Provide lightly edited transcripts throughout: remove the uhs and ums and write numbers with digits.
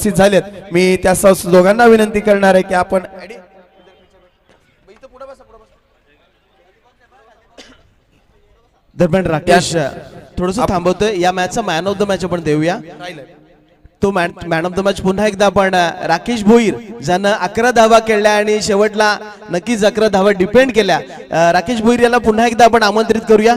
उपस्थित झालेत. मी त्या दोघांना विनंती करणार आहे की आपण दरम्यान राकेश थोडस थांबवतोय. या मॅचचा मॅन ऑफ द मॅच आपण देऊया. तो मॅन ऑफ द मॅच पुन्हा एकदा आपण राकेश भोईर ज्यानं 11 धावा केल्या आणि शेवटला नक्कीच 11 धावा डिपेंड केल्या. राकेश भोईर याला पुन्हा एकदा आपण आमंत्रित करूया.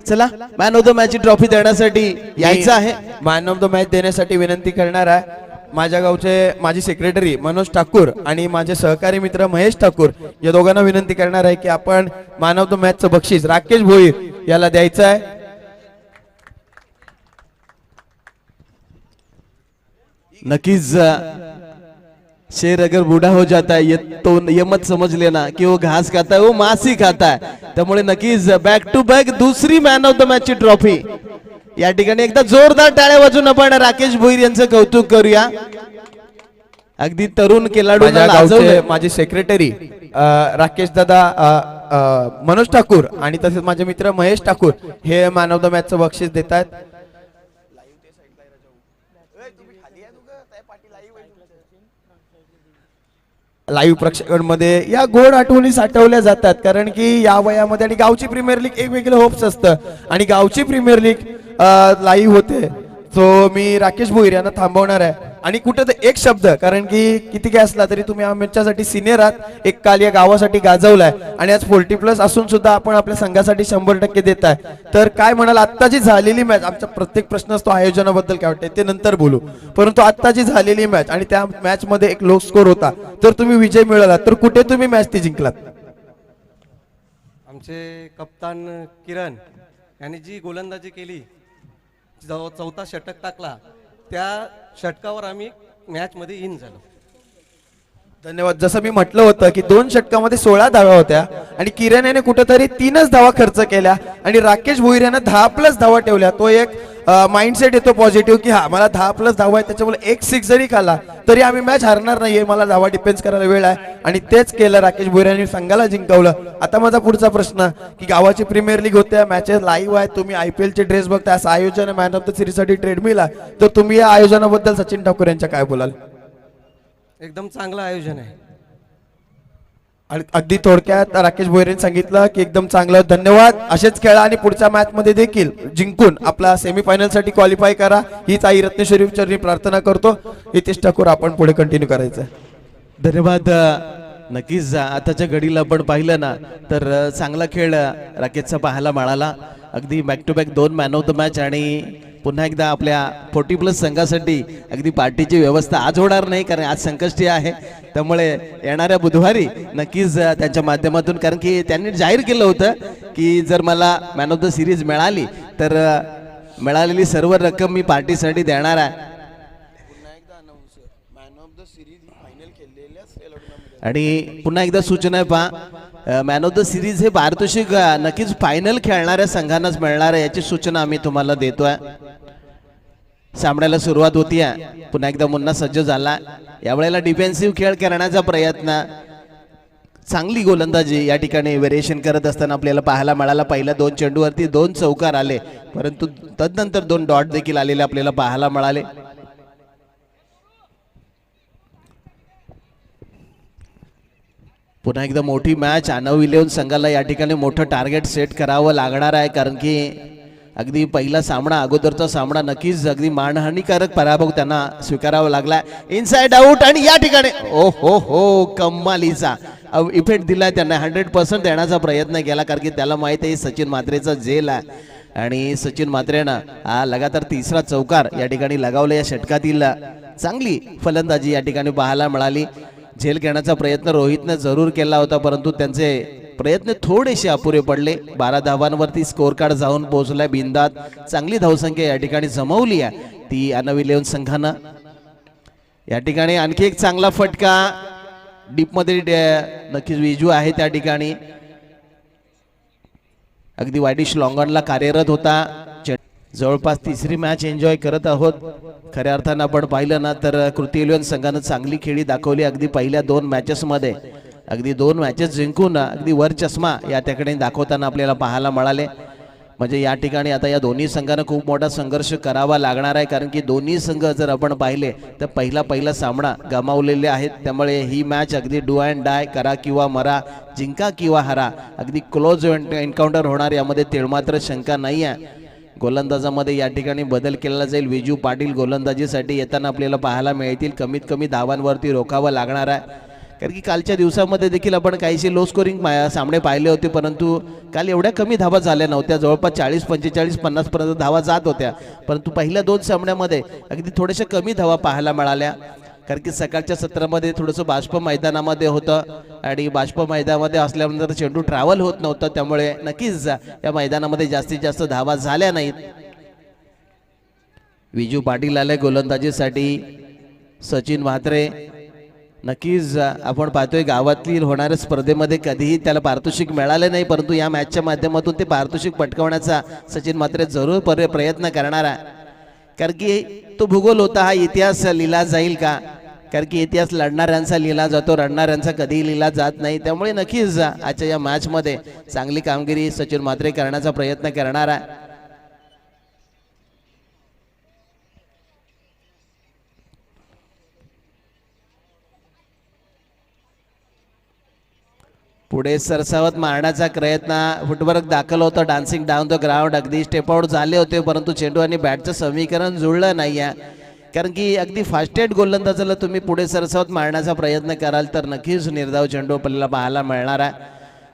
चला मॅन ऑफ द मॅच ची ट्रॉफी देण्यासाठी यायचं आहे. मॅन ऑफ द मॅच देण्यासाठी विनंती करणार आहे माझ्या गावचे माजी सेक्रेटरी मनोज ठाकूर आणि माझे सहकारी मित्र महेश ठाकूर या दोघांना विनंती करणार आहे की आपण मॅन ऑफ द मॅचचं बक्षीस राकेश भोईर याला द्यायचं आहे. नक्कीच शेर अगर बूढ़ा हो जाता है ये तो ये मत समझ लेना कि वो घास खाता है, वो मांस ही खाता है. त्यामुळे नक्कीच बॅक टू बॅक दुसरी मॅन ऑफ द मॅच ची ट्रॉफी या ठिकाणी एकदा जोरदार टाळ्या वाजून आपण राकेश भोईर यांचं कौतुक करूया. अगदी तरुण खेळाडूंना लाजवले. माझे सेक्रेटरी राकेश दादा मनोज ठाकूर आणि तसेच माझे मित्र महेश ठाकूर हे मॅन ऑफ द मॅचचं बक्षीस देत आहेत. लाईव्ह प्रेक्षकांमध्ये मध्ये या गोड आठवणी साठवल्या जातात कारण की या वयामध्ये आणि गावची प्रीमियर लीग एक वेगळं होप्स असतं आणि गावची प्रीमियर लीग लाईव्ह होते. सो मी राकेश भोईर यांना थांबवणार आहे आणि कुठं तर एक शब्द कारण की किती काय असला तरी तुम्ही आमच्यासाठी सिनियर आहात. एक काल या गावासाठी गाजवलाय आणि आज 40+ असून सुद्धा आपण आपल्या संघासाठी 100% देताय. तर काय म्हणाल आत्ताची झालेली मॅच आमचा प्रत्येक प्रश्न असतो आयोजनाबद्दल काय वाटते ते नंतर बोलू परंतु आत्ताची झालेली मॅच आणि त्या मॅच मध्ये एक लो स्कोर होता तर तुम्ही विजय मिळवला तर कुठे तुम्ही मॅच ती जिंकलात. आमचे कप्तान किरण यांनी जी गोलंदाजी केली चौथा षटक टाकला त्या षटकावर आम्ही मॅच मध्ये इन झालो. धन्यवाद. जसं मी म्हटलं होतं की 2 षटकामध्ये 16 धावा होत्या आणि किरण याने कुठेतरी 3च धावा खर्च केल्या आणि राकेश भोईर याने 10+ धावा ठेवल्या. तो एक माइंडसेट येतो पॉझिटिव्ह की हा मला 10+ धावा आहे त्याच्यामुळे एक 6 जरी खाला तरी आम्ही मॅच हारणार नाहीये मला धावा डिफेन्स करायला वेळ आहे आणि तेच केलं राकेश भोईर यांनी संघाला जिंकवलं. आता माझा पुढचा प्रश्न की गावाची प्रीमियर लीग होत्या मॅचेस लाईव्ह आहेत तुम्ही IPL चे ड्रेस बघताय असं आयोजन मॅन ऑफ द सिरीज साठी ट्रेडमिल आहे तर तुम्ही या आयोजनाबद्दल सचिन ठाकूर यांच्या काय बोलाल. एकदम चांगलं आयोजन आहे. अगदी थोडक्यात राकेश भोईर यांनी सांगितलं की एकदम चांगलं. धन्यवाद. असेच खेळा आणि पुढच्या मॅच मध्ये देखील जिंकून आपला सेमीफायनल साठी क्वालिफाय करा हीच आई रत्नेश्वरी चरणी प्रार्थना करतो. हितेश ठाकूर आपण पुढे कंटिन्यू करायचं. धन्यवाद. नक्कीच आताच्या घडीला आपण पाहिलं ना तर चांगला खेळ राकेशचा पाहायला मिळाला. अगदी back to back 2 man of the match आणि पुन्हा एकदा आपल्या 40+ संघासाठी अगदी पार्टीची व्यवस्था आज होणार नाही कारण आज संकष्टी आहे त्यामुळे येणाऱ्या बुधवारी नक्कीच त्यांच्या माध्यमातून कारण की त्यांनी जाहीर केलं होतं की जर मला मॅन ऑफ द सिरीज मिळाली तर मिळालेली सर्व रक्कम मी पार्टीसाठी देणार आहे. आणि पुन्हा एकदा सूचना आहे पहा मॅन ऑफ द सिरीज हे पारितोषिक नक्कीच फायनल खेळणाऱ्या संघांनाच मिळणार आहे याची सूचना आम्ही तुम्हाला देतोय. सामन्याला सुरुवात होतीये. पुन्हा एकदा मुन्ना सज्ज झाला. यावेळेला डिफेन्सिव्ह खेळ करण्याचा प्रयत्न चांगली गोलंदाजी या ठिकाणी व्हेरिएशन करत असताना आपल्याला पाहायला मिळाला. पहिल्या 2 चेंडूवरती 2 चौकार आले परंतु तदनंतर 2 डॉट देखील आलेले आपल्याला पाहायला मिळाले. पुन्हा एकदा मोठी मॅच आनव इलेव्हन संघाला या ठिकाणी मोठं टार्गेट सेट करावं लागणार आहे कारण की अगदी पहिला सामना अगोदरचा सामना नक्कीच अगदी मानहानीकारक पराभव त्यांना स्वीकारावा लागला. इनसाइड आउट आणि या ठिकाणी ओ हो कमालीचा इफेक्ट दिलाय त्यांना. 100% देण्याचा प्रयत्न केला कारण की त्याला माहित आहे सचिन म्हात्रेचा झेल आहे आणि सचिन म्हात्रेनं हा लगातार 3रा चौकार या ठिकाणी लगावला. या षटकातील चांगली फलंदाजी या ठिकाणी पाहायला मिळाली. झेल घेण्याचा प्रयत्न रोहितने जरूर केला होता परंतु त्यांचे प्रयत्न थोडेसे अपुरे पडले. 12 धावांवरती स्कोर कार्ड जाऊन पोहोचलाय बिंदात. चांगली धावसंख्या या ठिकाणी जमवली आहे ती आनव इलेव्हन संघानं. या ठिकाणी आणखी एक चांगला फटका डीप मध्ये नक्कीच विजू आहे त्या ठिकाणी. अगदी वाईडिश लॉंगॉनला कार्यरत होता. जवळपास 3री मॅच एन्जॉय करत आहोत. खऱ्या अर्थानं आपण पाहिलं ना तर कृती इलेव्हन संघानं चांगली खेळी दाखवली. अगदी पहिल्या 2 मॅचेस मध्ये अगदी 2 मॅचेस जिंकून अगदी वर चष्मा या ठिकाणी दाखवताना आपल्याला पाहायला मिळाले. म्हणजे या ठिकाणी आता या दोन्ही संघांना खूप मोठा संघर्ष करावा लागणार आहे, कारण की दोन्ही संघ जर आपण पाहिले तर पहिला सामना गमावलेले आहेत. त्यामुळे ही मॅच अगदी डू अँड डाय, करा किंवा मरा, जिंका किंवा हरा, अगदी क्लोज एन्काउंटर होणार, यामध्ये तेळमात्र शंका नाही आहे. गोलंदाजामध्ये या ठिकाणी बदल केला जाईल. विजू पाटील गोलंदाजीसाठी येताना आपल्याला पाहायला मिळतील. कमीत कमी धावांवरती रोखावं लागणार आहे, कारण की कालच्या दिवसामध्ये देखील आपण काहीशी लो स्कोरिंग सामने पाहिले होते, परंतु काल एवढ्या कमी धावा झाल्या नव्हत्या. जवळपास 40, 45, 50 पर्यंत धावा जात होत्या, परंतु पहिल्या 2 सामन्यामध्ये अगदी थोड्याशा कमी धावा पाहायला मिळाल्या, कारण की सकाळच्या सत्रामध्ये थोडंसं बाष्प मैदानामध्ये होतं आणि बाष्प मैदानामध्ये असल्यानंतर चेंडू ट्रॅव्हल होत नव्हतं, त्यामुळे नक्कीच या मैदानामध्ये जास्तीत जास्त धावा झाल्या नाहीत. विजू पाटील आले गोलंदाजीसाठी. सचिन म्हात्रे नक्कीच आपण पाहतोय गावातील होणाऱ्या स्पर्धेमध्ये कधीही त्याला पारितोषिक मिळाले नाही, परंतु या मॅचच्या माध्यमातून ते पारितोषिक पटकावण्याचा सचिन म्हात्रे जरूर प्रयत्न करणार आहे, कारण की तो भूगोल होता, हा इतिहास लिहिला जाईल का? कारण की इतिहास लढणाऱ्यांचा लिहिला जातो, रडणाऱ्यांचा कधीही लिहिला जात नाही. त्यामुळे नक्कीच आजच्या या मॅचमध्ये चांगली कामगिरी सचिन म्हात्रे करण्याचा प्रयत्न करणार आहे. पुढे सरसावत मारण्याचा प्रयत्न, फुटवर्क दाखल होतं, डान्सिंग डाऊन द ग्राउंड, अगदी स्टेप आउट झाले होते, परंतु चेंडू आणि बॅटचं समीकरण जुळलं नाही आहे, कारण की अगदी फास्टेड गोलंदाजाला तुम्ही पुढे सरसावत मारण्याचा प्रयत्न कराल तर नक्कीच निर्धाव चेंडू आपल्याला पाहायला मिळणार आहे.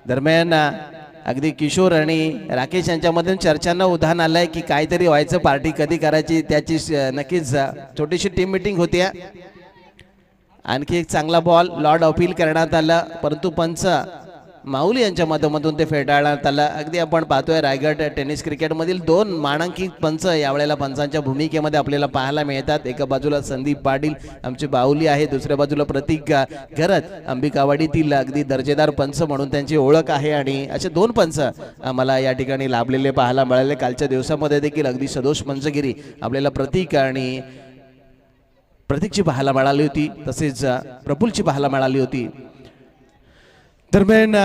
दरम्यान अगदी किशोर आणि राकेश यांच्यामधून चर्चांना उधाण आलंय की काहीतरी व्हायचं, पार्टी कधी करायची त्याची नक्कीच छोटीशी टीम मिटिंग होती. आणखी एक चांगला बॉल लॉर्ड अपील करण्यात आला, परंतु पंच माऊली यांच्या माध्यमातून ते फेटाळण्यात आलं. अगदी आपण पाहतोय रायगड टेनिस क्रिकेटमधील 2 मानांकित पंच यावेळेला पंचांच्या भूमिकेमध्ये आपल्याला पाहायला मिळतात. एका बाजूला संदीप पाटील आमची बाहुली आहे, दुसऱ्या बाजूला प्रतीक घरत अंबिकावाडीतील अगदी दर्जेदार पंच म्हणून त्यांची ओळख आहे, आणि असे 2 पंच आम्हाला या ठिकाणी लाभलेले पाहायला मिळाले. कालच्या दिवसामध्ये देखील अगदी सदोष पंचगिरी आपल्याला प्रतीकची पाहायला मिळाली होती, तसेच प्रफुल्लची पाहायला मिळाली होती. दरम्यान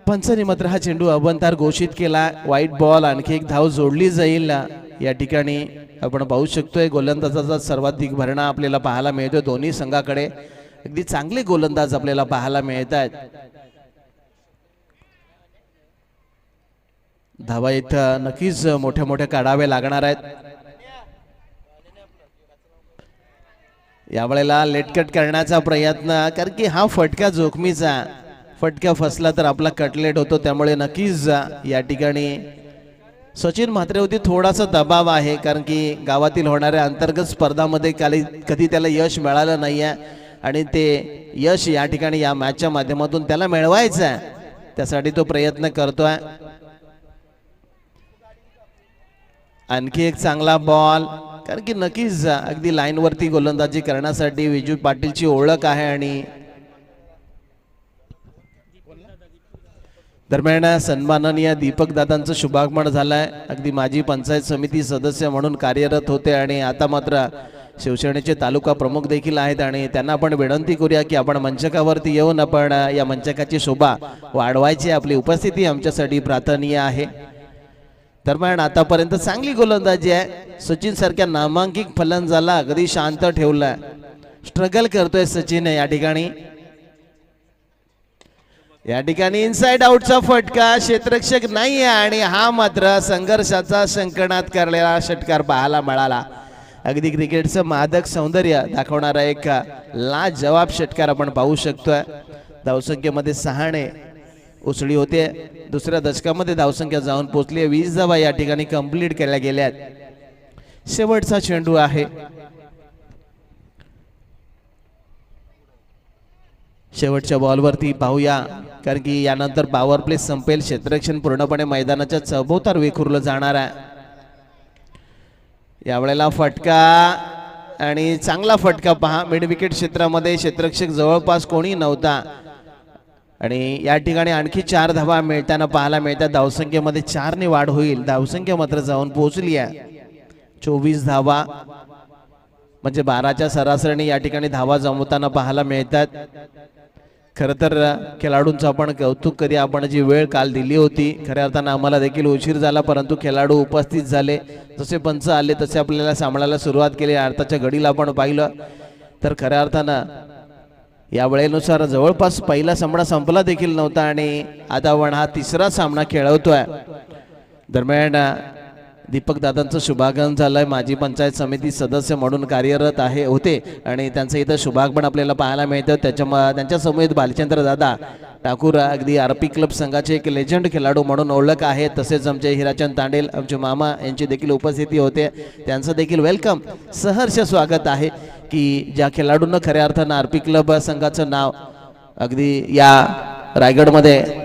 पंचांनी मात्र हा चेंडू अवंतार घोषित केला. वाईट बॉल, आणखी एक धाव जोडली जाईल. या ठिकाणी आपण पाहू शकतोय गोलंदाजाचा सर्वाधिक भरणा आपल्याला पाहायला मिळतोय दोन्ही संघाकडे. अगदी चांगले गोलंदाज आपल्याला पाहायला मिळत आहेत. धावा इथं नक्कीच मोठ्या मोठ्या काढावे लागणार आहेत. यावेळेला लेटकट करण्याचा प्रयत्न, कारण की हा फटका जोखमीचा, फटका फसला तर आपला कटलेट होतो, त्यामुळे नक्कीच या ठिकाणी सचिन म्हात्रेवरती थोडासा दबाव आहे, कारण की गावातील होणाऱ्या अंतर्गत स्पर्धामध्ये कधी त्याला यश मिळालं नाही आहे, आणि ते यश या ठिकाणी या मॅचच्या माध्यमातून त्याला मिळवायचं आहे, त्यासाठी तो प्रयत्न करतोय. आणखी एक चांगला बॉल, कारण की नक्कीच अगदी लाईनवरती गोलंदाजी करण्यासाठी विजू पाटीलची ओळख आहे. आणि दरम्यान सन्माननीय दीपक दादांचं शुभागमन झालंय. अगदी माजी पंचायत समिती सदस्य म्हणून कार्यरत होते आणि आता मात्र शिवसेनेचे तालुका प्रमुख देखील आहेत, आणि त्यांना आपण विनंती करूया की आपण मंचकावरती येऊन आपण या मंचकाची शोभा वाढवायची, आपली उपस्थिती आमच्यासाठी प्रार्थनीय आहे. दरम्यान आतापर्यंत चांगली गोलंदाजी आहे. सचिन सारख्या नामांकित फलंदाजाला अगदी शांत ठेवलाय, स्ट्रगल करतोय सचिन या ठिकाणी. या ठिकाणी इनसाइड आउटचा फटका, क्षेत्ररक्षक नाही आहे, आणि हा मात्र संघर्षाचा संकटात करलेला षटकार पाहायला मिळाला. अगदी क्रिकेटचं मादक सौंदर्य दाखवणारा एक लाजवाब षटकार आपण पाहू शकतोय. धावसंख्येमध्ये 6 उसळी होते. दुसऱ्या दशकामध्ये धावसंख्या जाऊन पोहोचली. 20 धावा या ठिकाणी कंप्लीट केल्या गेल्यात. शेवटचा चेंडू आहे. शेवटच्या बॉलवरती पाहूया, कारण की यानंतर पॉवर प्ले संपेल. क्षेत्ररक्षण पूर्णपणे मैदानाच्या चौभोवतार विखुरलं जाणार आहे. यावेळेला फटका, आणि चांगला फटका पहा. मिड विकेट क्षेत्रामध्ये क्षेत्ररक्षक जवळपास कोणी नव्हता, आणि या ठिकाणी आणखी 4 धावा मिळताना पाहायला मिळतात. धावसंख्येमध्ये 4 ने वाढ होईल. धावसंख्या मात्र जाऊन पोहोचली आहे 24 धावा, म्हणजे 12च्या सरासरीने या ठिकाणी धावा जमवताना पाहायला मिळतात. खरं तर खेळाडूंचं आपण कौतुक करूया. आपण जी वेळ काल दिली होती खऱ्या अर्थानं आम्हाला देखील उशीर झाला, परंतु खेळाडू उपस्थित झाले. जसे पंच आले तसे आपल्याला सामन्याला सुरुवात केली. अर्थाच्या घडीला आपण पाहिलं तर खऱ्या अर्थानं या वेळेनुसार जवळपास पहिला सामना संपला देखील नव्हता आणि आता आपण हा तिसरा सामना खेळवतोय. दरम्यान दीपक दादांचं शुभागमन झालंय. माजी पंचायत समिती सदस्य म्हणून कार्यरत होते आणि त्यांचं इथं शुभागमन आपल्याला पाहायला मिळतं. त्यांच्या समवेत भालचंद्र दादा ठाकूर अगदी आरपी क्लब संघाचे एक लेजंड खेळाडू म्हणून ओळख आहे. तसेच आमचे हिराचंद तांडेल आमचे मामा यांची देखील उपस्थिती होते. त्यांचं देखील वेलकम सहर्ष स्वागत आहे की ज्या खेळाडूंना खऱ्या अर्थानं आरपी क्लब संघाचं नाव अगदी या रायगडमध्ये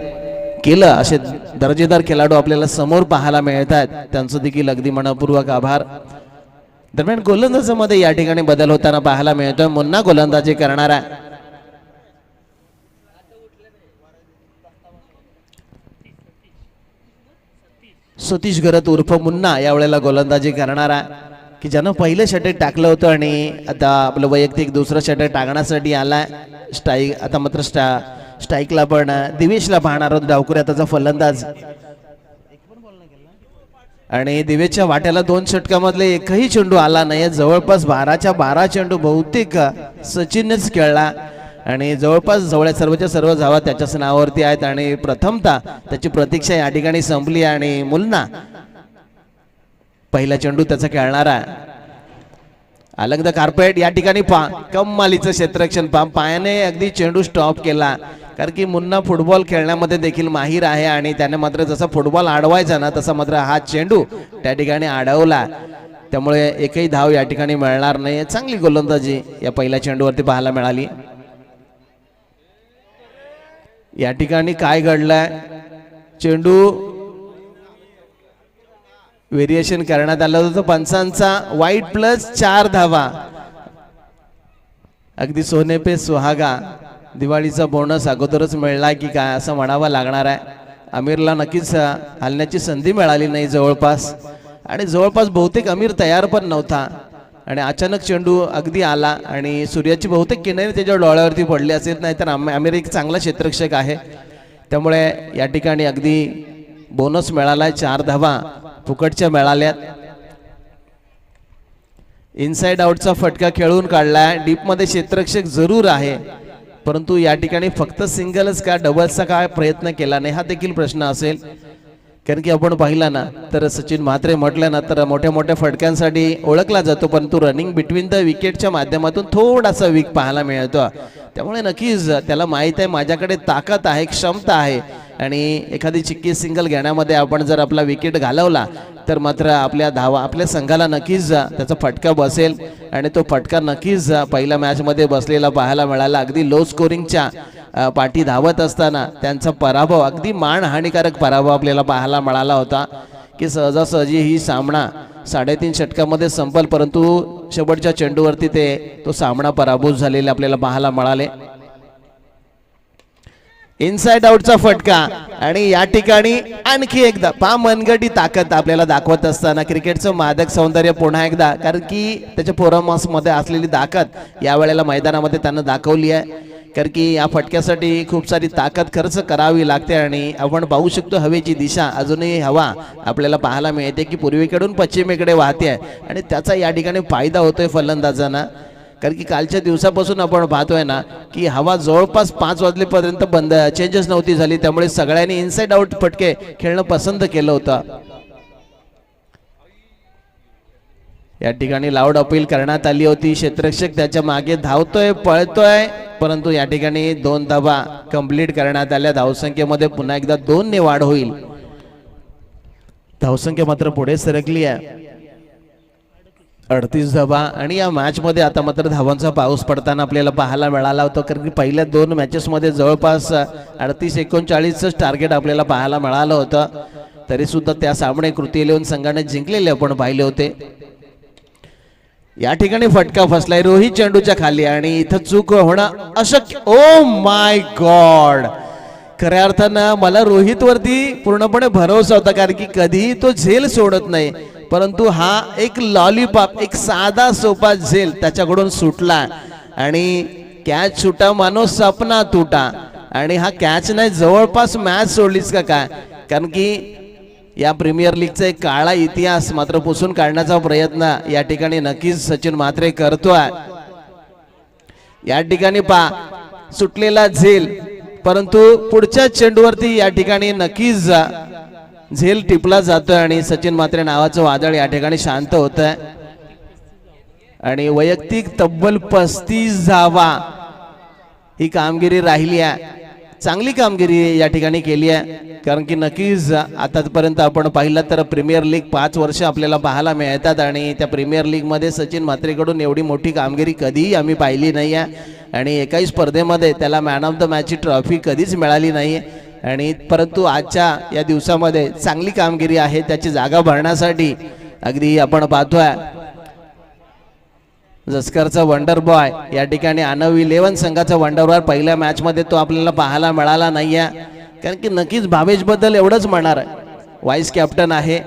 केलं, असे दर्जेदार खेळाडू आपल्याला समोर पाहायला मिळतात. त्यांचं देखील अगदी मनपूर्वक आभार. दरम्यान गोलंदाजीमध्ये या ठिकाणी बदल होताना पाहायला मिळतोय. मुन्ना गोलंदाजी करणारा सतीश गरत उर्फ मुन्ना या वेळेला गोलंदाजी करणारा की ज्यानं पहिलं षटक टाकलं होतं आणि आता आपलं वैयक्तिक दुसरं षटक टाकण्यासाठी आला. स्ट्राईक आता मात्र स्ट्राईकला पण दिवेशला पाहणार आहोत. डावकुऱ्या त्याचा फलंदाज आणि दिवेशच्या वाट्याला 2 षटकामधले एकही चेंडू आला नाही. जवळपास 12च्या 12 चेंडू बहुतेक सचिननेच खेळला आणि जवळपास सर्वच्या सर्व धावा त्याच्याच नावावरती आहेत आणि प्रथमतः त्याची प्रतीक्षा या ठिकाणी संपली आणि मुन्ना पहिला चेंडू त्याचा खेळणारा अलग द कार्पेट या ठिकाणी कमालीचं क्षेत्ररक्षण पायाने अगदी चेंडू स्टॉप केला. कारण की मुन्ना फुटबॉल खेळण्यामध्ये देखील माहीर आहे आणि त्याने मात्र जसा फुटबॉल अडवायचा ना तसा मात्र हा चेंडू त्या ठिकाणी अडवला. त्यामुळे एकही धाव या ठिकाणी मिळणार नाही. चांगली गोलंदाजी या पहिल्या चेंडूवरती पाहायला मिळाली. या ठिकाणी काय घडलंय, चेंडू व्हेरिएशन करण्यात आलं होतं. पंचांचा वाईट प्लस 4 धावा. अगदी सोने पे सुहागा, दिवाळीचा बोनस अगोदरच मिळला की काय असं म्हणावं लागणार आहे. आमिरला नक्कीच हलण्याची संधी मिळाली नाही जवळपास आणि जवळपास बहुतेक आमिर तयार पण नव्हता आणि अचानक चेंडू अगदी आला आणि सूर्याची बहुतेक किनारी त्याच्या डोळ्यावरती पडली असेल. नाही तर आमिर एक चांगला क्षेत्ररक्षक आहे. त्यामुळे या ठिकाणी अगदी बोनस मिळालाय. 4 धावा फुकटच्या मिळाल्यात. इनसाइड आउटचा फटका खेळून काढलाय. डीपमध्ये क्षेत्ररक्षक जरूर आहे, परंतु या ठिकाणी फक्त सिंगलच का डबल्सचा काय प्रयत्न केला नाही हा देखील प्रश्न असेल. कारण की आपण पाहिला ना तर सचिन म्हात्रे म्हटलं ना तर मोठ्या मोठ्या फटक्यांसाठी ओळखला जातो, परंतु रनिंग बिटवीन द विकेटच्या माध्यमातून थोडासा वीक पाहायला मिळतो. त्यामुळे नक्कीच त्याला माहीत आहे माझ्याकडे ताकद आहे, क्षमता आहे आणि एखादी चिक्की सिंगल घेण्यामध्ये आपण जर आपला विकेट घालवला तर मात्र आपल्या संघाला नक्कीच त्याचा फटका बसेल आणि तो फटका नक्कीच पहिल्या मॅचमध्ये बसलेला पाहायला मिळाला. अगदी लो स्कोरिंगच्या पाठी धावत असताना त्यांचा पराभव, अगदी मानहानिकारक पराभव आपल्याला पाहायला मिळाला होता की सहजासहजी ही सामना 3.5 षटकामध्ये संपल, परंतु शेवटच्या चेंडूवरती तो सामना पराभूत झालेले आपल्याला पाहायला मिळाले. इनसाइड आउटचा फटका आणि या ठिकाणी आणखी एकदा मनगटी ताकद आपल्याला दाखवत असताना क्रिकेटचं मादक सौंदर्य पुन्हा एकदा, कारण की त्याच्या परफॉर्मन्स मध्ये असलेली ताकद या वेळेला मैदानामध्ये त्यानं दाखवली आहे. कारण की या फटक्यासाठी खूप सारी ताकद खर्च करावी लागते आणि आपण पाहू शकतो हवेची दिशा अजूनही हवा आपल्याला पाहायला मिळते की पूर्वेकडून पश्चिमेकडे वाहते आहे आणि त्याचा या ठिकाणी फायदा होतोय फलंदाजांना. कारण की कालच्या दिवसापासून आपण पाहतोय ना की हवा जवळपास 5 वाजलेपर्यंत चेंजेस नव्हती झाली, त्यामुळे सगळ्यांनी इनसाइड आउट फटके खेळणं पसंत केलं होतं. या ठिकाणी लाऊड अपील करण्यात आली होती. क्षेत्ररक्षक त्याच्या मागे धावतोय, पळतोय, परंतु या ठिकाणी 2 धावा कंप्लीट करण्यात आल्या. धावसंख्येमध्ये पुन्हा एकदा 2 ने वाढ होईल. धावसंख्या मात्र पुढे सरकली आहे 38 धावा आणि या मॅच मध्ये आता मात्र धावांचा पाऊस पडताना आपल्याला पाहायला मिळाला होता. कारण की पहिल्या 2 मॅचेस मध्ये जवळपास 38-39 टार्गेट आपल्याला पाहायला मिळालं होतं. तरी सुद्धा त्या सामने कृती 11 संघाने जिंकलेले आपण पाहिले होते. या ठिकाणी फटका फसलाय रोहित चेंडूच्या खाली आणि इथं चूक होणं अशक्य. ओ माय गॉड, खऱ्या अर्थानं मला रोहित वरती पूर्णपणे भरोसा होता, कारण की कधीही तो झेल सोडत नाही, परंतु हा एक लॉलीपॉप, एक साधा सोपा झेल त्याच्याकडून सुटला आणि कॅच सुटा मानो सपना तुटा, आणि हा कॅच नाही जवळपास मॅच सोडलीच का काय, कारण की या प्रीमियर लीगचा एक काळा इतिहास मात्र पुसून काढण्याचा प्रयत्न या ठिकाणी नक्कीच सचिन म्हात्रे करतोय. या ठिकाणी सुटलेला झेल, परंतु पुढच्या चेंडूवरती या ठिकाणी नक्कीच झेल टिपला जातोय आणि सचिन म्हात्रे नावाचं वादळ या ठिकाणी शांत होत आहे. आणि वैयक्तिक तब्बल 35 धावा ही कामगिरी राहिली आहे. चांगली कामगिरी या ठिकाणी केली आहे, कारण की नक्कीच आतापर्यंत आपण पाहिलं तर प्रीमियर लीग 5 वर्ष आपल्याला पाहायला मिळतात आणि त्या प्रीमियर लीगमध्ये सचिन म्हात्रेकडून एवढी मोठी कामगिरी कधीही आम्ही पाहिली नाही आहे. आणि एकाही स्पर्धेमध्ये त्याला मॅन ऑफ द मॅचची ट्रॉफी कधीच मिळाली नाही आहे. आणि परंतु आजच्या या दिवसामध्ये चांगली कामगिरी आहे, त्याची जागा भरण्यासाठी अगदी आपण पाहतोय जसकरचा वंडर बॉय या ठिकाणी आनव 11 संघाचा वंडर बॉय पहिल्या मॅच मध्ये तो आपल्याला पाहायला मिळाला नाहीये, कारण की नक्कीच भावेश बद्दल एवढंच म्हणणार आहे, वाईस कॅप्टन आहे.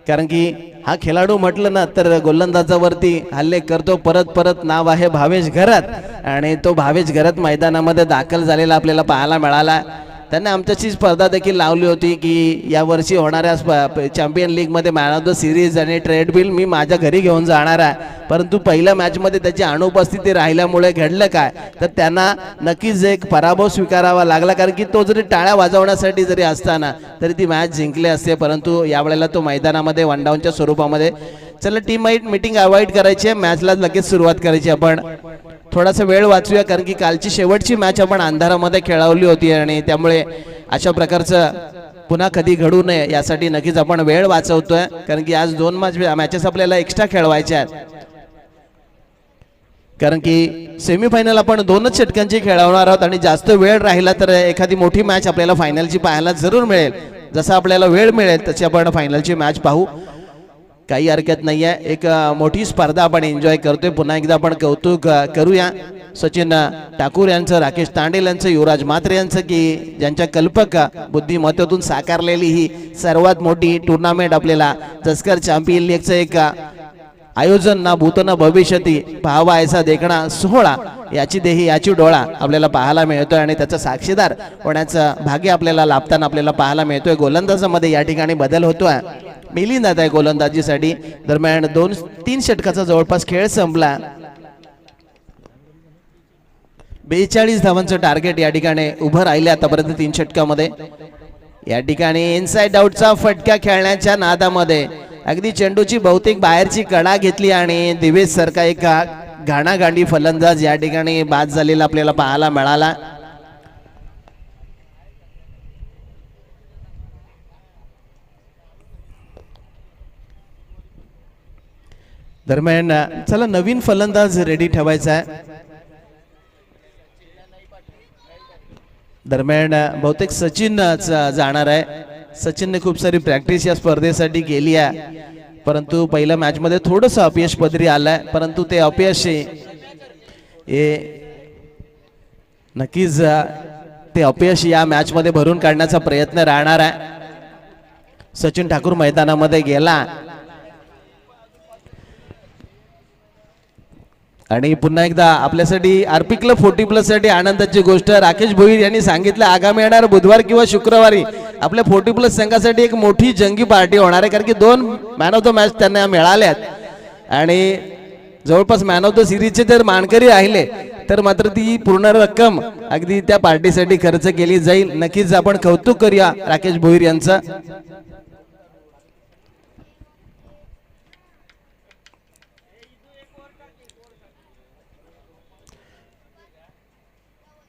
कारण की हा खेळाडू म्हटलं ना तर गोलंदाजावरती हल्ले करतो, परत परत नाव आहे भावेश घरत, आणि तो भावेश घरत मैदानामध्ये दाखल झालेला आपल्याला पाहायला मिळाला. त्यांनी आमच्याशी स्पर्धा देखील लावली होती की यावर्षी होणाऱ्या चॅम्पियन लीगमध्ये मॅन ऑफ द सिरीज आणि ट्रेड बिल मी माझ्या घरी घेऊन जाणार आहे. परंतु पहिल्या मॅचमध्ये त्याची अनुपस्थिती राहिल्यामुळे घडलं काय तर त्यांना नक्कीच एक पराभव स्वीकारावा लागला, कारण की तो जरी टाळ्या वाजवण्यासाठी जरी असताना तरी ती मॅच जिंकली असते. परंतु यावेळेला तो मैदानामध्ये वन डाऊनच्या स्वरूपामध्ये चला टीम मीटिंग अवॉइड करायची आहे, मॅचला लगेच सुरुवात करायची. आपण थोडासा वेळ वाचूया, कारण की कालची शेवटची मॅच आपण अंधारामध्ये खेळवली होती आणि त्यामुळे अशा प्रकारचं पुन्हा कधी घडू नये यासाठी नक्कीच आपण वेळ वाचवतोय, कारण की आज 2 मॅचेस आपल्याला एक्स्ट्रा खेळवायच्या आहेत. कारण की सेमीफायनल आपण 2च षटकांची खेळवणार आहोत आणि जास्त वेळ राहिला तर एखादी मोठी मॅच आपल्याला फायनलची पाहायला जरूर मिळेल. जसा आपल्याला वेळ मिळेल तशी आपण फायनलची मॅच पाहू, काही हरकत नाही आहे. एक मोठी स्पर्धा आपण एन्जॉय करतोय. पुन्हा एकदा आपण कौतुक करूया सचिन ठाकूर यांचं, राकेश तांडेल यांचं, युवराज म्हात्रे यांचं, की ज्यांच्या कल्पक बुद्धिमत्तेतून साकारलेली ही सर्वात मोठी टुर्नामेंट आपल्याला जसकर चॅम्पियन लीगचं एक आयोजन ना भूत ना भविष्यती पाहावा ऐसा देखणा सोहळा याची देही याची डोळा आपल्याला पाहायला मिळतोय आणि त्याचा साक्षीदार होण्याचं भाग्य आपल्याला लाभताना आपल्याला पाहायला मिळतोय. गोलंदाजामध्ये या ठिकाणी बदल होतोय, मिलिंद जात आहे गोलंदाजीसाठी. दरम्यान 2-3 षटकाचा जवळपास खेळ संपला. 42 धावांचं टार्गेट या ठिकाणी उभं राहिले आतापर्यंत 3 षटकामध्ये. या ठिकाणी इनसाइड आउटचा फटका खेळण्याच्या नादामध्ये अगदी चेंडूची बहुतेक बाहेरची कडा घेतली आणि दिवेश सारखा एक घाणाघांडी फलंदाज या ठिकाणी बाद झालेला आपल्याला पाहायला मिळाला. दरम्यान चला नवीन फलंदाज रेडी ठेवायचा आहे. दरम्यान बहुतेक सचिन जाणार आहे. सचिनने खूप सारी प्रॅक्टिस या स्पर्धेसाठी केली आहे, परंतु पहिल्या मॅच मध्ये थोडंसं अपयश पदरी आलंय, परंतु ते अपयश नक्कीच ते अपयश या मॅच मध्ये भरून काढण्याचा प्रयत्न राहणार आहे. सचिन ठाकूर मैदानामध्ये गेला आणि पुन्हा एकदा आपल्यासाठी आरपी क्लब 40+ साठी आनंदाची गोष्ट, राकेश भोईर यांनी सांगितलं आगामी येणार बुधवार किंवा शुक्रवारी आपल्या 40+ संघासाठी एक मोठी जंगी पार्टी होणार आहे, कारण की 2 मॅन ऑफ द मॅच त्यांना मिळाल्यात आणि जवळपास मॅन ऑफ द सिरीजचे जर मानकरी राहिले तर मात्र ती पूर्ण रक्कम अगदी त्या पार्टीसाठी खर्च केली जाईल. नक्कीच आपण कौतुक करूया राकेश भोईर यांचं.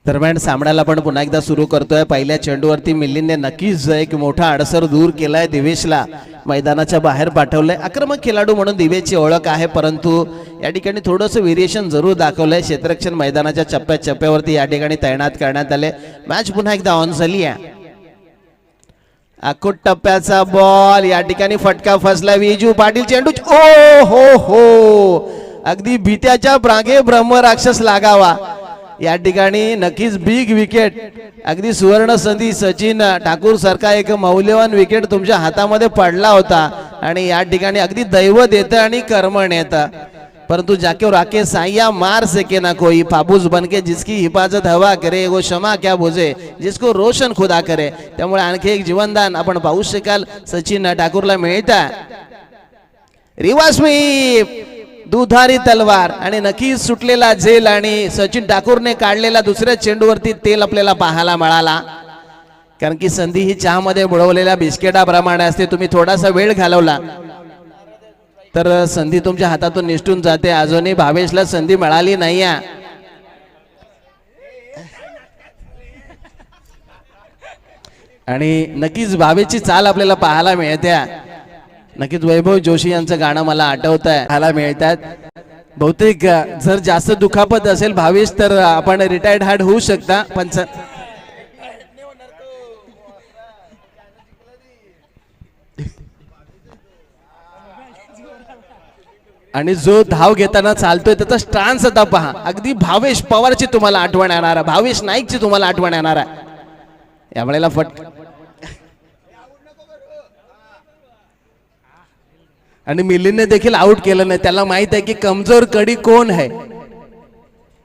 दरम्यान सामन्याला आपण पुन्हा एकदा सुरू करतोय. पहिल्या चेंडूवरती मिलिंदने नक्कीच एक मोठा अडसर दूर केलाय, दिवेशला मैदानाच्या बाहेर पाठवलंय. आक्रमक खेळाडू म्हणून दिवेशची ओळख आहे, परंतु या ठिकाणी थोडंसं व्हेरिएशन जरूर दाखवलंय. क्षेत्ररक्षण मैदानाच्या चप्प्यावरती या ठिकाणी तैनात करण्यात आले. मॅच पुन्हा एकदा ऑन झाली आहे. अकोट टप्प्याचा बॉल या ठिकाणी फटका फसला. विजू पाटील चेंडू ओ हो अगदी भीत्याच्या प्रांगे ब्रह्मराक्षस लागावा. या ठिकाणी नक्कीच बिग विकेट, अगदी सुवर्ण संधी. सचिन ठाकूर सारखा एक मौल्यवान विकेट तुमच्या हातामध्ये पडला होता आणि या ठिकाणी अगदी दैवत येतं आणि कर्मण येतं. परंतु जाके राके साइया मार सके ना कोई, पाबूस बनके जिसकी हिफाजत हवा करे, वो क्षमा क्या बोझे जिसको रोशन खुदा करे. त्यामुळे आणखी एक जीवनदान आपण पाहू शकाल सचिन ठाकूरला मिळता. रिवर्स स्वीप, दुधारी तलवार आणि नक्कीच सुटलेला झेल आणि सचिन ठाकूरने काढलेला दुसऱ्या चेंडूवरती तेल आपल्याला पाहायला मिळाला. कारण की संधी ही चहामध्ये बुडवलेल्या बिस्किटाप्रमाणे असते. तुम्ही थोडासा वेळ घालवला तर संधी तुमच्या हातातून निसटून जाते. अजूनही भावेशला संधी मिळाली नाही. आणि नक्कीच भावेशची चाल आपल्याला पाहायला मिळते. नक्कीच वैभव जोशी यांचं गाणं मला आठवत आहे, पाहायला मिळतात. बहुतेक जर जास्त दुखापत असेल भावेश तर आपण रिटायर्ड हार्ड होऊ शकता. पण आणि जो धाव घेताना चालतोय त्याचा स्टान्स आता पहा. अगदी भावेश पवारची तुम्हाला आठवण येणार आहे, भावेश नाईकची तुम्हाला आठवण येणार आहे. यावेळेला आणि मिलिंदने देखील आउट केलं नाही. त्याला माहित आहे की कमजोर कडी कोण आहे.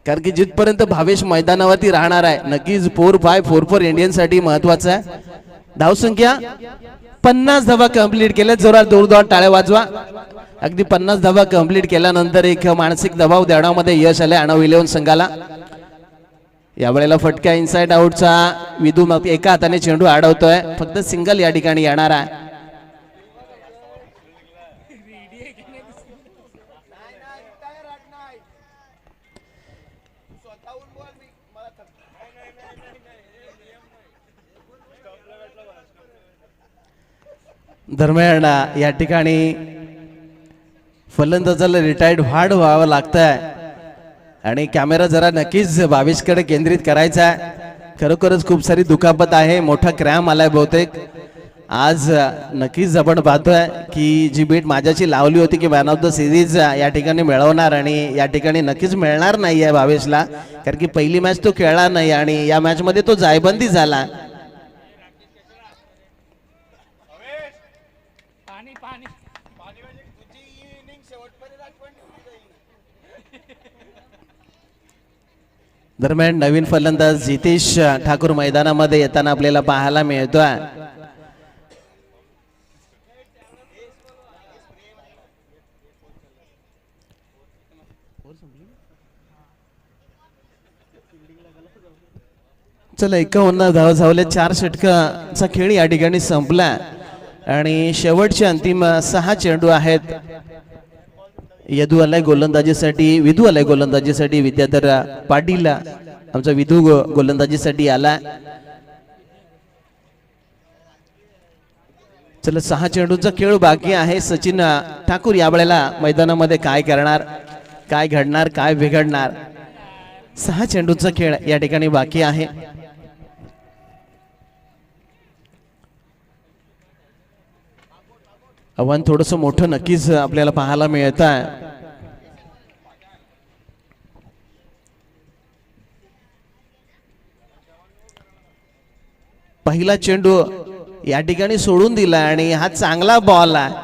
कारण की जिथपर्यंत भावेश मैदानावरती राहणार आहे नक्कीच 4-5-4-4 इंडियन साठी महत्वाचं आहे. धावसंख्या 50 धावा कंप्लीट केल्या. जोरात जोरदार टाळ्या वाजवा. अगदी 50 धावा कंप्लीट केल्यानंतर एक मानसिक दबाव देण्यामध्ये यश आले आणाव इलेव्हन संघाला. यावेळेला फटका इनसाइड आउटचा. विदू एका हाताने चेंडू अडवतोय. फक्त सिंगल या ठिकाणी येणार आहे. दरम्यान या ठिकाणी फलंदाजाला रिटायर्ड व्हावं लागतंय आणि कॅमेरा जरा नक्कीच भावेशकडे केंद्रित करायचा आहे. खरोखरच खूप सारी दुखापत आहे, मोठा क्रॅम आलाय बहुतेक. आज नक्कीच आपण पाहतोय की जी बीट माझ्याची लावली होती की मॅन ऑफ द सिरीज या ठिकाणी मिळवणार आणि या ठिकाणी नक्कीच मिळणार नाही आहे भावेशला. कारण की पहिली मॅच तो खेळला नाही आणि या मॅच मध्ये तो जायबंदी झाला. दरम्यान नवीन फलंदाज जितेश ठाकूर मैदानामध्ये येताना आपल्याला पाहायला मिळतोय. चला 51 धावा झाल्या. 4 षटकाचा खेळ या ठिकाणी संपला आणि शेवटचे अंतिम 6 चेंडू आहेत. यदू आलाय गोलंदाजीसाठी, विदू आलाय गोलंदाजीसाठी. विद्याधर पाटील आमचा विदू गोलंदाजीसाठी आला. चला 6 चेंडूंचा खेळ बाकी आहे. सचिन ठाकूर यावेळेला मैदानामध्ये काय करणार, काय घडणार, काय बिघडणार. 6 चेंडूंचा खेळ या ठिकाणी बाकी आहे. आव्हान थोडंसं मोठं नक्कीच आपल्याला पाहायला मिळत आहे. पहिला चेंडू या ठिकाणी सोडून दिला आणि हा चांगला बॉल आहे.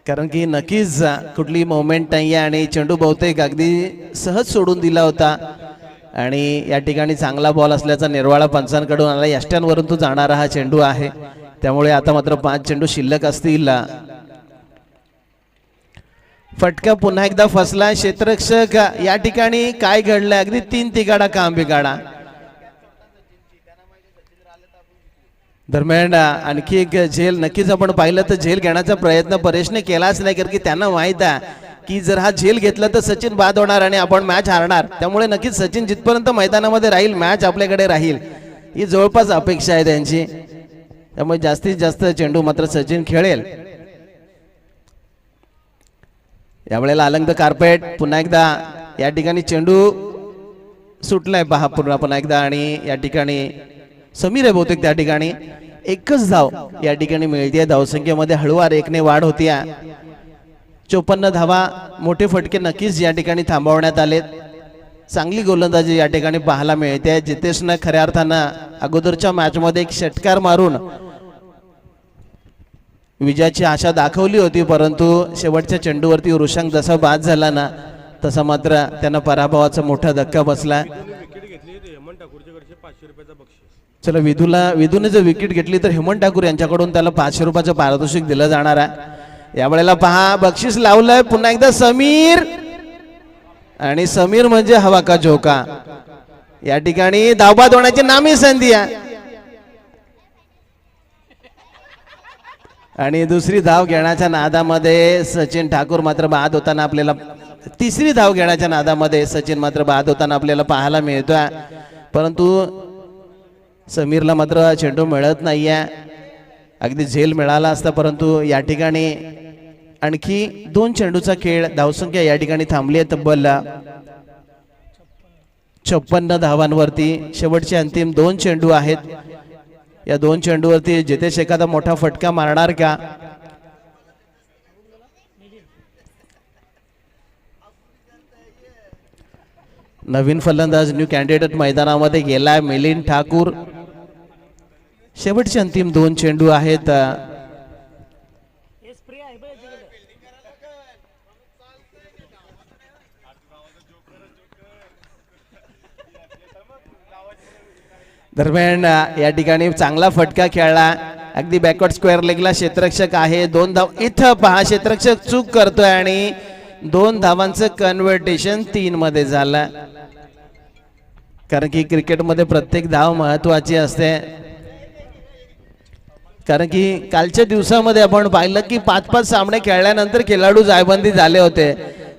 कारण की नक्कीच कुठली मोमेंट नाही आहे आणि चेंडू बहुतेक अगदी सहज सोडून दिला होता आणि या ठिकाणी चांगला बॉल असल्याचा निर्वाळा पंचांकडून आला. यष्ट्यांवरून तो जाणारा हा चेंडू आहे. त्यामुळे आता मात्र 5 चेंडू शिल्लक असतील. फटका पुन्हा एकदा फसला. क्षेत्ररक्षक या ठिकाणी काय घडलं, अगदी 3 तिगाडा काम बिगाडा. दरम्यान आणखी एक झेल नक्कीच आपण पाहिलं तर झेल घेण्याचा प्रयत्न परेशने केलाच नाही. कारण की त्यांना माहित आहे की जर हा झेल घेतला तर सचिन बाद होणार आणि आपण मॅच हारणार. त्यामुळे नक्कीच सचिन जिथपर्यंत मैदानामध्ये राहील मॅच आपल्याकडे राहील ही जवळपास अपेक्षा आहे त्यांची. त्यामुळे जास्तीत जास्त चेंडू मात्र सचिन खेळेल. यावेळेला अलंग कार्पेट पुन्हा एकदा या ठिकाणी चेंडू सुटलाय पहा पुन्हा एकदा आणि या ठिकाणी समीर आहे बहुतेक. त्या ठिकाणी एकच धाव या ठिकाणी मिळते. धावसंख्येमध्ये हळूवार 1ने वाढ होती. 54 धावा. मोठे फटके नक्कीच या ठिकाणी थांबवण्यात आलेत. चांगली गोलंदाजी या ठिकाणी पाहायला मिळते. जितेशनं खऱ्या अर्थानं अगोदरच्या मॅच मध्ये एक षटकार मारून विजयाची आशा दाखवली होती, परंतु शेवटच्या चेंडूवरती वृषांक जसा बाद झाला ना तसा मात्र त्यांना पराभवाचा मोठा धक्का बसला. चला विधूने जर विकेट घेतली तर हेमंत ठाकूर यांच्याकडून त्याला 500 रुपयाचं पारितोषिक दिलं जाणार आहे. यावेळेला पहा बक्षीस लावलंय पुन्हा एकदा समीर, आणि समीर म्हणजे हवा का झोका. या ठिकाणी धावबाद होण्याची नामी संधी आहे, आणि दुसरी धाव घेण्याच्या नादामध्ये सचिन ठाकूर मात्र बाद होताना आपल्याला, तिसरी धाव घेण्याच्या नादामध्ये सचिन मात्र बाद होताना आपल्याला पाहायला मिळतोय. परंतु समीरला मात्र चेंडू मिळत नाहीये. अगदी झेल मिळाला असता, परंतु या ठिकाणी आणखी 2 चेंडूचा खेळ. धावसंख्या या ठिकाणी थांबली आहे तब्बल 56 धावांवरती. शेवटचे अंतिम 2 चेंडू आहेत. या 2 चेंडूवरती जितेश एखादा मोठा फटका मारणार का? नवीन फलंदाज न्यू कॅन्डिडेट मैदानामध्ये गेलाय मिलिंद ठाकूर. शेवटचे अंतिम 2 चेंडू आहेत. दरम्यान या ठिकाणी चांगला फटका खेळला, अगदी बॅकवर्ड स्क्वेअर लेगला क्षेत्ररक्षक आहे. 2 धाव इथं पहा, क्षेत्ररक्षक चूक करतोय आणि 2 धावांचं कन्व्हर्टेशन 3 मध्ये झालं. कारण की क्रिकेटमध्ये प्रत्येक धाव महत्वाची असते. कारण की कालच्या दिवसामध्ये आपण पाहिलं की 5-5 सामने खेळल्यानंतर खेळाडू जायबंदी झाले होते,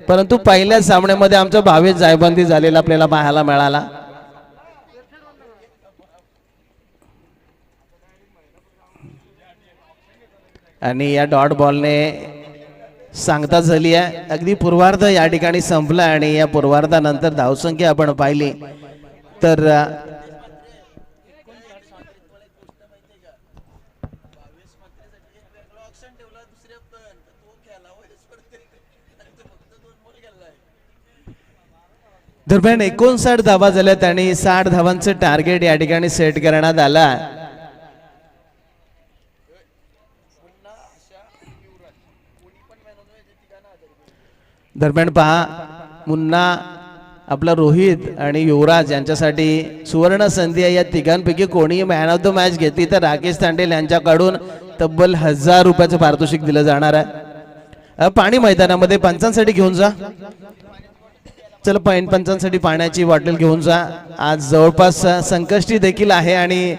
परंतु पहिल्याच सामन्यामध्ये आमचा भावेश जायबंदी झालेला आपल्याला पाहायला मिळाला. आणि या डॉट बॉलने सांगता झाली आहे. अगदी पूर्वार्ध या ठिकाणी संपला, आणि या पूर्वार्धानंतर धावसंख्या आपण पाहिली तर दरम्यान 59 धावा झाल्यात आणि 60 धावांचं टार्गेट या ठिकाणी सेट करण्यात आला. दरम्यान पहा, मुन्ना, आपला रोहित आणि युवराज यांच्यासाठी सुवर्ण संधी आहे. या तिघांपैकी कोणीही मॅन ऑफ द मॅच घेतली तर राकेश तांडेल यांच्याकडून तब्बल 1000 रुपयाचं पारितोषिक दिलं जाणार आहे. पाणी मैदानामध्ये पंचांसाठी घेऊन जा. चला पंचांसाठी पाण्याची बॉटल घेऊन जा. आज जवळपास संकष्टी देखील आहे आणि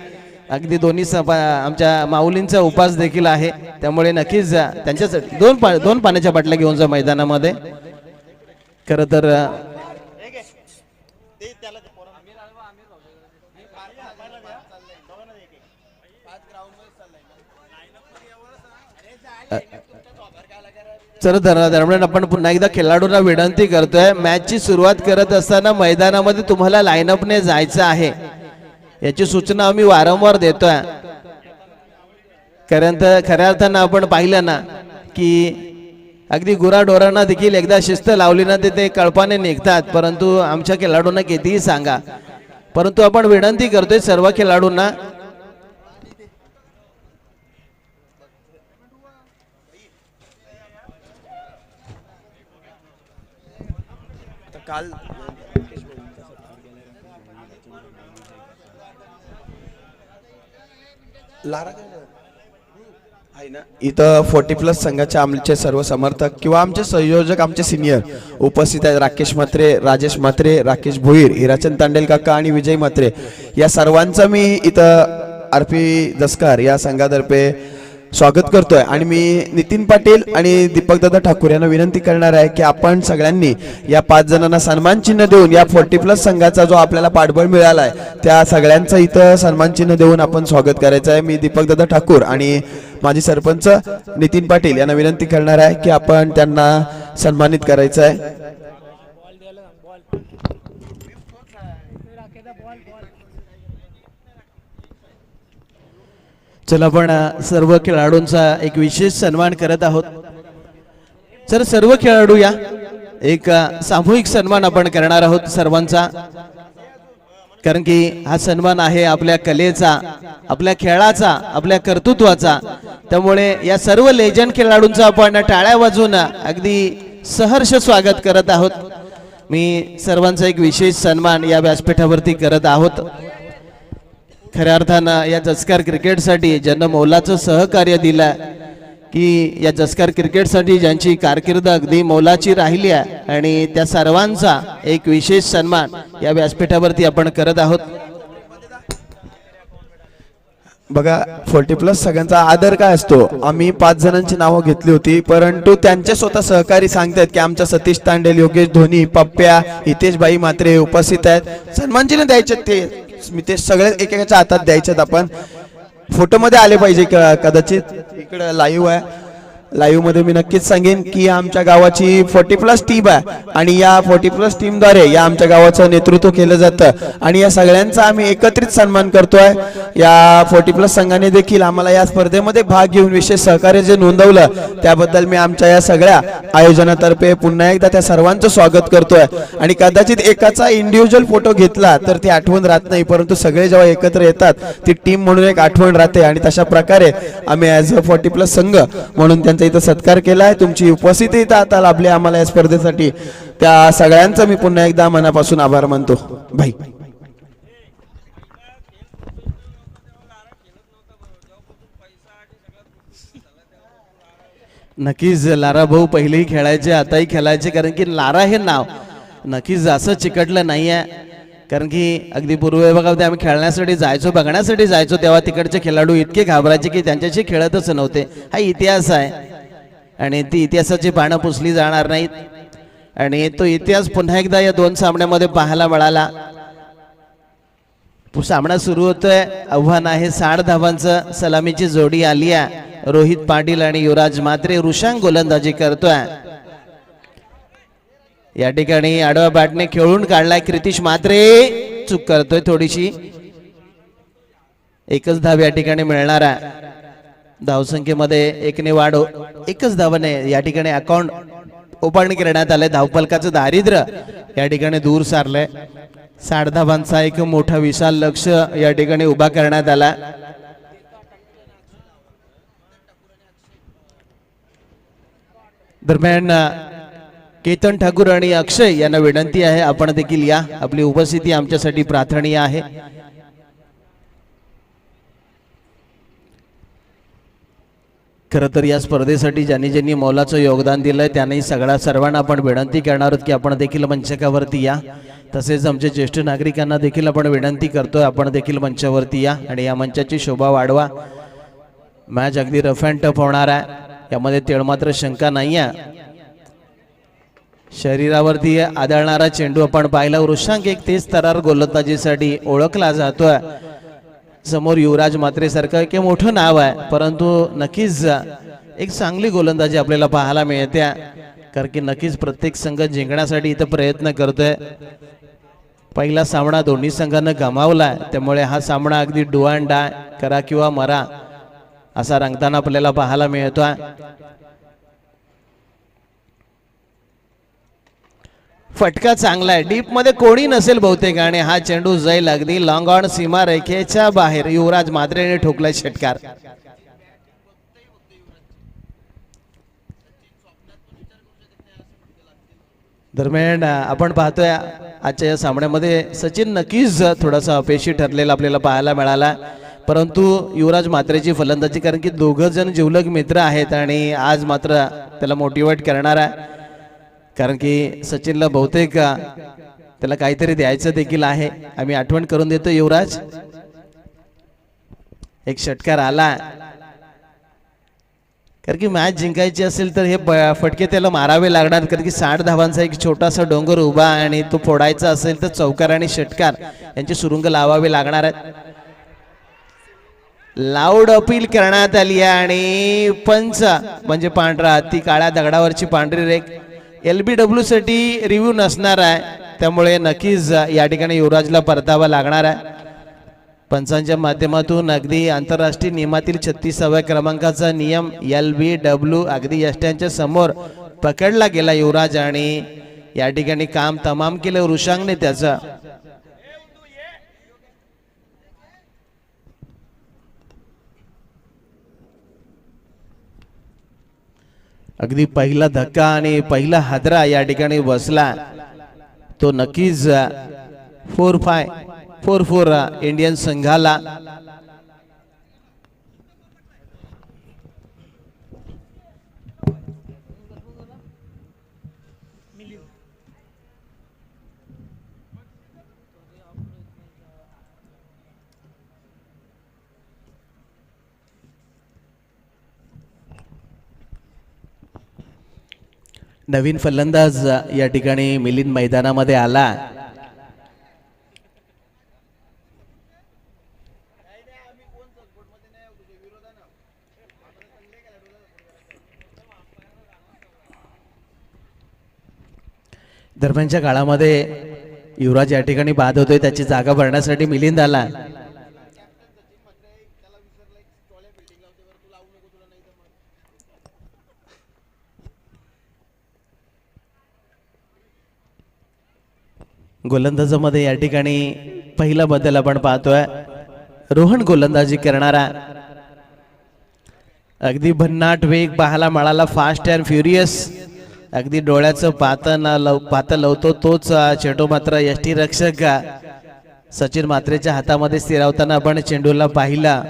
अगदी दोन्ही आमच्या माऊलींचा उपास देखील आहे, त्यामुळे नक्कीच त्यांच्यासाठी 2 पाण्याच्या बाटल्या घेऊन जा मैदानामध्ये. खरं तर चला दरम्यान आपण पुन्हा एकदा खेळाडूंना विनंती करतोय, मॅचची सुरुवात करत असताना मैदानामध्ये तुम्हाला लाईनअपने जायचं आहे, याची सूचना आम्ही वारंवार देतोय. कारण तर खऱ्या अर्थानं आपण पाहिलं ना की अगदी गुराढोरांना देखील एकदा शिस्त लावली ना ते कळपाने निघतात, परंतु आमच्या खेळाडूंना कितीही सांगा, परंतु आपण विनंती करतोय सर्व खेळाडूंना काल इथं 40+ संघाचे आमचे सर्व समर्थक किंवा आमचे संयोजक, आमचे सिनियर उपस्थित आहेत. राकेश म्हात्रे, राजेश म्हात्रे, राकेश भोईर, हिराचंद तांडेल काका आणि विजय म्हात्रे या सर्वांचं मी इथं आरपी दसकार या संघातर्फे स्वागत करतोय. आणि मी नितीन पाटील आणि दीपकदादा ठाकूर यांना विनंती करणार आहे की आपण सगळ्यांनी या 5 जणांना सन्मान चिन्ह देऊन या 40+ संघाचा जो आपल्याला पाठबळ मिळाला आहे त्या सगळ्यांचं इथं सन्मान चिन्ह देऊन आपण स्वागत करायचं आहे. मी दीपकदादा ठाकूर आणि माजी सरपंच नितीन पाटील यांना विनंती करणार आहे की आपण त्यांना सन्मानित करायचं आहे. चला आपण सर्व खेळाडूंचा एक विशेष सन्मान करत आहोत. सर सर्व खेळाडू या, एक सामूहिक सन्मान आपण करणार आहोत सर्वांचा. कारण की हा सन्मान आहे आपल्या कलेचा, आपल्या खेळाचा, आपल्या कर्तृत्वाचा. त्यामुळे या सर्व लेजंड खेळाडूंचं आपण टाळ्या वाजवून अगदी सहर्ष स्वागत करत आहोत. मी सर्वांचा एक विशेष सन्मान या व्यासपीठावरती करत आहोत. खऱ्या अर्थानं या जसकार क्रिकेटसाठी ज्यांना मोलाचं सहकार्य दिलं, की या जसकार क्रिकेटसाठी ज्यांची कारकीर्द अगदी मोलाची राहिली आहे, आणि त्या सर्वांचा एक विशेष सन्मान या व्यासपीठावरती आपण करत आहोत. बघा 40+ सगळ्यांचा आदर काय असतो. आम्ही 5 जणांची नावं घेतली होती, परंतु त्यांचे स्वतः सहकारी सांगतात की आमच्या सतीश तांडेल, योगेश धोनी, पप्प्या, हितेश भाई मात्रे उपस्थित आहेत. सन्मानचिन्ह द्यायचे ते सगळे एकेकाच्या हातात द्यायचे. आपण फोटोमध्ये आले पाहिजे कदाचित. इकडे लाईव्ह आहे, लाईव्ह मध्ये मी नक्कीच सांगेन की आमच्या गावाची 40+ टीम आहे, आणि या 40+ टीमद्वारे या आमच्या गावाचं नेतृत्व केलं जातं, आणि या सगळ्यांचा आम्ही एकत्रित सन्मान करतोय. या 40+ संघाने देखील आम्हाला या स्पर्धेमध्ये भाग घेऊन विशेष सहकार्य जे नोंदवलं, त्याबद्दल मी आमच्या या सगळ्या आयोजनातर्फे पुन्हा एकदा त्या सर्वांचं स्वागत करतोय. आणि कदाचित एकाचा इंडिव्हिज्युअल फोटो घेतला तर ती आठवण राहत नाही, परंतु सगळे जेव्हा एकत्र येतात ती टीम म्हणून एक आठवण राहते. आणि तशा प्रकारे आम्ही ॲज अ 40+ संघ म्हणून त्यांचा इथं सत्कार केलाय. तुमची उपस्थिती इथं आता लाभली आम्हाला या स्पर्धेसाठी, त्या सगळ्यांचा मी पुन्हा एकदा मनापासून आभार मानतो. भाई नक्कीच लारा भाऊ पहिलेही खेळायचे, आताही खेळायचे, कारण की लारा हे नाव नक्कीच असं चिकटलं नाही आहे. कारण की अगदी पूर्वविभागामध्ये आम्ही खेळण्यासाठी जायचो, बघण्यासाठी जायचो, तेव्हा तिकडचे खेळाडू इतके घाबरायचे की त्यांच्याशी खेळतच नव्हते. हा इतिहास आहे, आणि ती इतिहासाची पानं पुसली जाणार नाहीत. आणि तो इतिहास पुन्हा एकदा या 2 सामन्यामध्ये पाहायला मिळाला. सामना सुरू होतोय, आव्हान आहे 60 धावांचं. सलामीची जोडी आली आहे, रोहित पाटील आणि युवराज मात्रे. वृषांक गोलंदाजी करतोय. या ठिकाणी आडवा बॅटने खेळून काढलाय क्रितिश मात्रे, चूक करतोय थोडीशी. एकच धाव या ठिकाणी मिळणार आहे. धावसंख्येमध्ये 1ने वाढ, एकच धावाने या ठिकाणी अकाउंट ओपन करण्यात आले. धावफलकाचं दारिद्र्य या ठिकाणी दूर सारलंय. 60 धावांचा एक मोठा विशाल लक्ष या ठिकाणी उभा करण्यात आला. दरम्यान केतन ठाकूर आणि अक्षय यांना विनंती आहे, आपण देखील या. आपली उपस्थिती आमच्यासाठी प्रार्थनीय आहे. खरं तर या स्पर्धेसाठी ज्यांनी ज्यांनी मोलाचं योगदान दिलंय त्यांनी सर्वांना आपण विनंती करणार आहोत की आपण देखील मंचकावरती या. तसेच आमच्या ज्येष्ठ नागरिकांना देखील आपण विनंती करतोय, आपण देखील मंचावरती या आणि या मंचाची शोभा वाढवा. मॅच अगदी रफ अँड टफ होणार आहे, यामध्ये तेळमात्र शंका नाही आहे. शरीरावरती आदळणारा चेंडू आपण पाहिला. वृषांक एक तेज तरार गोलंदाजीसाठी ओळखला जातोय. समोर युवराज मात्रे सारखं एक मोठं नाव आहे, परंतु नक्कीच एक चांगली गोलंदाजी आपल्याला पाहायला मिळते. कारण की नक्कीच प्रत्येक संघ जिंकण्यासाठी इथं प्रयत्न करतोय. पहिला सामना दोन्ही संघांना गमावलाय, त्यामुळे हा सामना अगदी डू अँड डाय, करा किंवा मरा असा रंगताना आपल्याला पाहायला मिळतोय. फटका चांगला आहे, डीप मध्ये कोणी नसेल बहुतेक, आणि हा चेंडू जाईल अगदी लॉंग ऑन सीमा रेखेच्या बाहेर. युवराज मात्रेने ठोकलाय षटकार. दरम्यान आपण पाहतोय आजच्या या सामन्यामध्ये सचिन नक्कीच थोडासा अपयशी ठरलेला आपल्याला पाहायला मिळाला, परंतु युवराज मात्रेची फलंदाजी, कारण की दोघं जण जिवलग मित्र आहेत आणि आज मात्र त्याला मोटिवेट करणार आहे. कारण की सचिनला बहुतेक त्याला काहीतरी द्यायचं देखील आहे. आम्ही आठवण करून देतो. युवराज, एक षटकार आला, कारण की मॅच जिंकायची असेल तर हे फटके त्याला मारावे लागणार. कारण की 60 धावांचा एक छोटासा डोंगर उभा, आणि तो फोडायचा असेल तर चौकार आणि षटकार यांची सुरुंग लावावे लागणार आहेत. लाऊड अपील करण्यात आली आहे आणि पंच म्हणजे पांढरा, ती काळ्या दगडावरची पांढरी रेख LBW साठी रिव्ह्यू नसणार आहे, त्यामुळे नक्कीच या ठिकाणी युवराजला परतावा लागणार आहे. पंचांच्या माध्यमातून अगदी आंतरराष्ट्रीय नियमातील 36व्या क्रमांकाचा नियम LBW अगदी यष्ट्यांच्या समोर पकडला गेला युवराज, आणि या ठिकाणी काम तमाम केलं वृषांकने त्याचं. अगदी पहिला धक्का आणि पहिला हादरा या ठिकाणी बसला तो नक्कीच 4-4 इंडियन संघाला. नवीन फलंदाज या ठिकाणी मिलिंद मैदानामध्ये आला. दरम्यानच्या काळामध्ये युवराज या ठिकाणी बाद होतोय, त्याची जागा भरण्यासाठी मिलिंद आला. गोलंदाजामध्ये या ठिकाणी पहिला बदल आपण पाहतोय. रोहन गोलंदाजी करणारा. अगदी भन्नाट वेग पाहायला मिळाला, फास्ट अँड फ्युरियस. अगदी डोळ्याचं पातं लवतो तोच चेंडू मात्र यष्टीरक्षक सचिन म्हात्रेच्या हातामध्ये स्थिरावताना आपण चेंडूला पाहिला.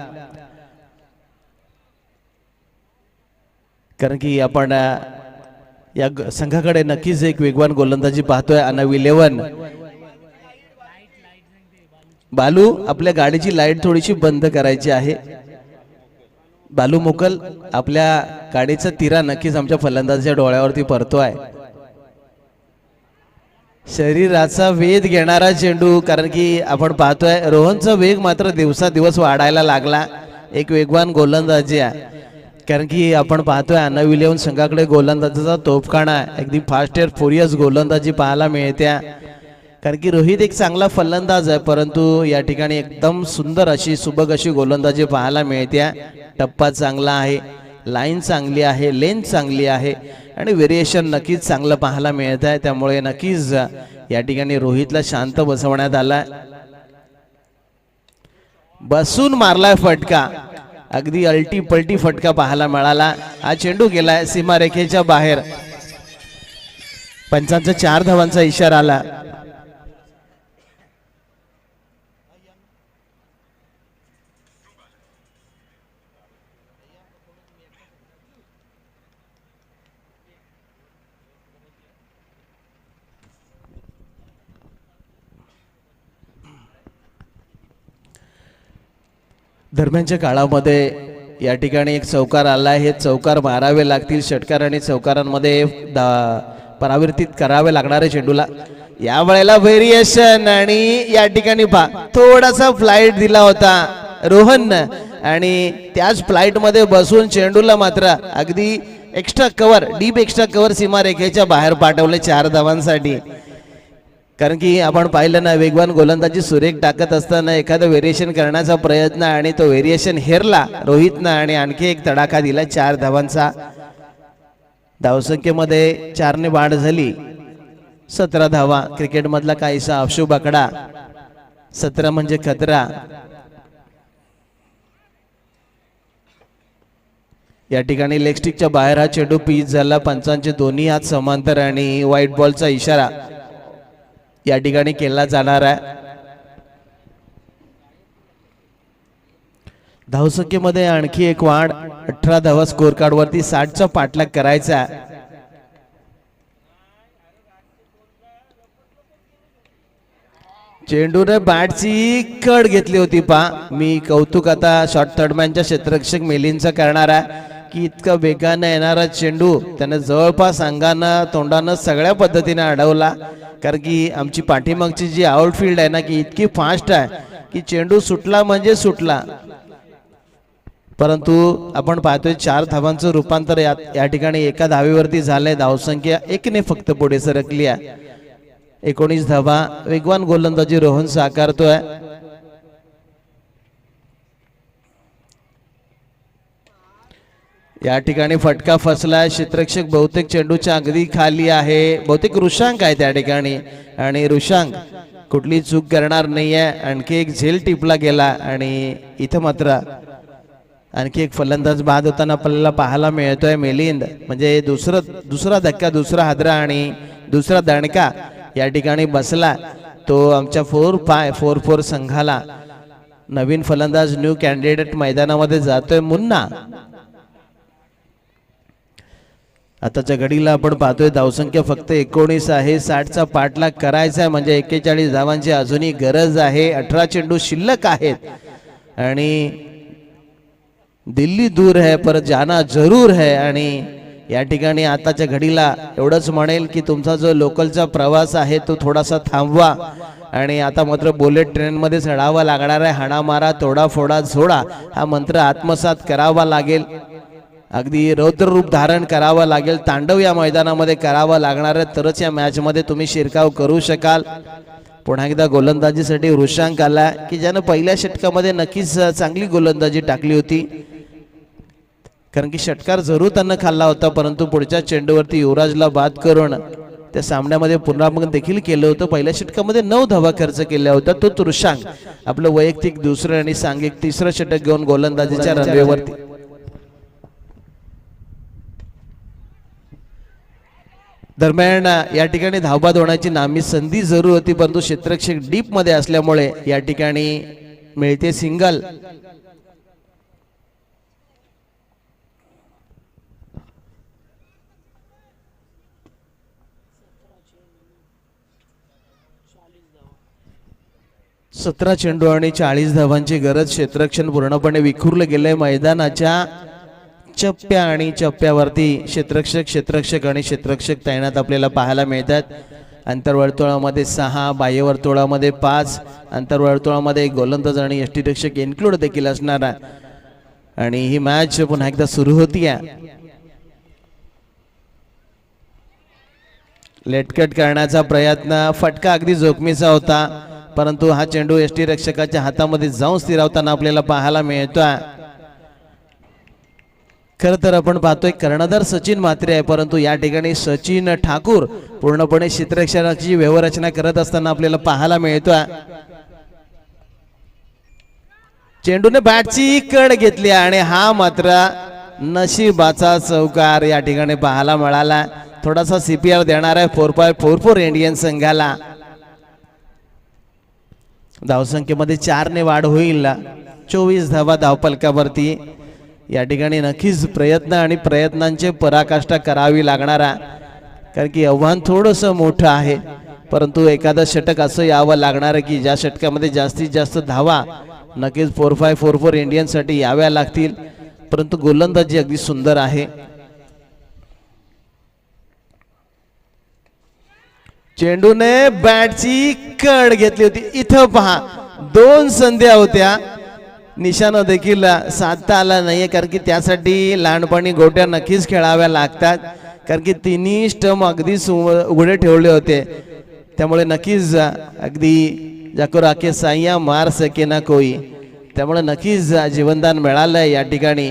कारण की आपण या संघाकडे नक्कीच एक वेगवान गोलंदाजी पाहतोय. अनविलेवन बालू, आपल्या गाडीची लाईट थोडीशी बंद करायची आहे. बालू मोकल, आपल्या गाडीचा तिरा नक्कीच आमच्या फलंदाजाच्या डोळ्यावरती पडतोय. शरीराचा वेध घेणारा चेंडू, कारण की आपण पाहतोय रोहनचा वेग मात्र दिवसादिवस वाढायला लागला. एक वेगवान गोलंदाजी आहे, कारण की आपण पाहतोय अनविलेवन संघाकडे गोलंदाजाचा तोफखाना, अगदी फास्ट अँड फ्युरियस गोलंदाजी पाहायला मिळते. कारण की रोहित एक चांगला फलंदाज आहे, परंतु या ठिकाणी एकदम सुंदर अशी सुबक अशी गोलंदाजी पाहायला मिळते. टप्पा चांगला आहे, लाईन चांगली आहे, लेंथ चांगली आहे आणि व्हेरिएशन नक्कीच चांगलं पाहायला मिळत आहे. त्यामुळे नक्कीच या ठिकाणी रोहितला शांत बसवण्यात आला. बसून मारलाय फटका, अगदी अल्टी पलटी फटका पाहायला मिळाला. हा चेंडू गेलाय सीमारेखेच्या बाहेर. पंचांचा 4 धावांचा इशारा आला. दरम्यानच्या काळामध्ये या ठिकाणी एक चौकार आला आहे. हे चौकार मारावे लागतील. षटकार आणि चौकारांमध्ये परावर्तित करावे लागणारे चेंडूला. या वेळेला व्हेरिएशन आणि या ठिकाणी थोडासा फ्लाइट दिला होता रोहन आणि त्याच फ्लाइट मध्ये बसून चेंडूला मात्र अगदी extra cover, deep extra cover सीमारेखेच्या बाहेर पाठवले 4 धावांसाठी. कारण की आपण पाहिलं ना, वेगवान गोलंदाजी सुरेख टाकत असताना एखादं व्हेरिएशन करण्याचा प्रयत्न आणि तो व्हेरिएशन हेरला रोहितनं आणि आणखी एक तडाखा दिला 4 धावांचा. धावसंख्येमध्ये 4 ने वाढ झाली. 17 धावा. क्रिकेटमधला काहीसा अशुभ आकडा. 17 म्हणजे खतरा. या ठिकाणी लेग स्टिकच्या बाहेर हा चेंडू पीच झाला. पंचांचे दोन्ही हात समांतर आणि व्हाईट बॉलचा इशारा या ठिकाणी केला जाणार आहे. धावसंख्येमध्ये आणखी एक वाढ. 18 धावा स्कोर कार्ड वरती. 60चा पाठलाग करायचा. चेंडूने बॅटची कड घेतली होती. मी कौतुक आता शॉर्ट थर्डमॅनच्या क्षेत्ररक्षक मिलिंदचं करणार आहे की इतका वेगानं येणारा चेंडू त्याने जवळपास अंगानं तोंडानं सगळ्या पद्धतीने अडवला. कारण की आमची पाठीमागची जी आउटफील्ड आहे ना, की इतकी फास्ट आहे की चेंडू सुटला म्हणजे सुटला. परंतु आपण पाहतोय 4 धावांचं रूपांतर या ठिकाणी एका धावेवरती झालंय. धावसंख्या 1 ने फक्त पुढे सरकली आहे. 19 धावा. वेगवान गोलंदाजी रोहन साकारतोय. या ठिकाणी फटका फसला. क्षेत्ररक्षक बहुतेक चेंडूच्या अगदी खाली आहे. बहुतेक ऋषांक आहे त्या ठिकाणी आणि ऋषांक कुठली चूक करणार नाहीये. आणखी एक झेल टिपला गेला आणि इथं मात्र आणखी एक फलंदाज बाद होताना आपल्याला पाहायला मिळतोय मिलिंद. म्हणजे दुसरा धक्का, दुसरा हादरा आणि दुसरा दणका या ठिकाणी बसला तो आमच्या 4-4 संघाला. नवीन फलंदाज न्यू कॅन्डिडेट मैदानामध्ये जातोय मुन्ना. आताच्या घडीला आपण पाहतोय धावसंख्या फक्त 19 आहे. 60चा पाठलाग करायचा आहे म्हणजे 41 धावांची अजूनही गरज आहे. 18 चेंडू शिल्लक आहेत आणि दिल्ली दूर है पर जाना जरूर है. आणि या ठिकाणी आताच्या घडीला एवढंच म्हणेल की तुमचा जो लोकलचा प्रवास आहे तो थोडासा थांबवा आणि आता मात्र बुलेट ट्रेनमध्ये चढावा लागणार आहे. हाणा मारा, तोडा फोडा, झोडा हा मंत्र आत्मसात करावा लागेल. अगदी रौद्र रूप धारण करावा लागेल. तांडव या मैदानामध्ये करावा लागणार आहे तरच या मॅचमध्ये तुम्ही शिरकाव करू शकाल. पुन्हा एकदा गोलंदाजीसाठी वृषांक आला की ज्यानं पहिल्या षटकामध्ये नक्कीच चांगली गोलंदाजी टाकली होती कारण की षटकार जरूर त्यांना खाल्ला होता परंतु पुढच्या चेंडूवरती युवराजला बाद करून त्या सामन्यामध्ये पुनरागमन देखील केलं होतं. पहिल्या षटकामध्ये 9 धावा खर्च केल्या होत्या. तो वृषांक आपलं वैयक्तिक दुसरं आणि सांघिक तिसरं षटक घेऊन गोलंदाजीच्या रनवेवरती. दरम्यान या ठिकाणी धावबाद होण्याची नामी संधी जरूर होती परंतु क्षेत्ररक्षक डीप मध्ये असल्यामुळे या ठिकाणी मिळते सिंगल. सतरा चेंडू आणि 40 धावांची गरज. क्षेत्ररक्षण पूर्णपणे विखुरलं गेलंय. मैदानाच्या चप्प्या आणि चप्प्यावरती क्षेत्ररक्षक आणि क्षेत्ररक्षक तैनात आपल्याला पाहायला मिळतात. अंतर्वर्तुळामध्ये 6, बाह्यवर्तुळामध्ये 5, अंतर्वर्तुळामध्ये 1 गोलंदाज आणि यष्टीरक्षक इन्क्लूड देखील असणार आहे. आणि ही मॅच पुन्हा एकदा सुरू होतीये. लेटकट करण्याचा प्रयत्न, फटका अगदी जोखमीचा होता परंतु हा चेंडू यष्टीरक्षकाच्या हातामध्ये जाऊन स्थिरावताना आपल्याला पाहायला मिळतोय. खरं तर आपण पाहतोय कर्णधार सचिन म्हात्रे आहे परंतु या ठिकाणी सचिन ठाकूर पूर्णपणे क्षेत्ररक्षणाची व्यवरचना करत असताना आपल्याला पाहायला मिळतोय. चेंडूने बॅटची कड घेतली आणि हा मात्र नशिबाचा चौकार या ठिकाणी पाहायला मिळाला. थोडासा CPR देणार आहे 4-4 इंडियन संघाला. धावसंख्येमध्ये 4 ने वाढ होईल. 24 धावा धावपलकावरती. या ठिकाणी नक्कीच प्रयत्न आणि प्रयत्नांची पराकाष्ठा करावी लागणार आहे कारण की आव्हान थोडंसं मोठं आहे परंतु एखादं षटक असं यावं लागणार आहे की ज्या षटकामध्ये जास्तीत जास्त धावा नक्कीच 4-4 इंडियन साठी याव्या लागतील. परंतु गोलंदाजी अगदी सुंदर आहे. चेंडूने बॅटची कड घेतली होती. इथं पहा 2 संध्या होत्या. निशाणा देखील साधता आला नाहीये कारण की त्यासाठी लहानपणी गोट्या नक्कीच खेळाव्या लागतात कारण की तिन्ही स्टंप अगदी उघडे ठेवले होते त्यामुळे नक्कीच अगदी जाको राखे साईया मार सके ना कोई त्यामुळे नक्कीच जीवनदान मिळालंय या ठिकाणी.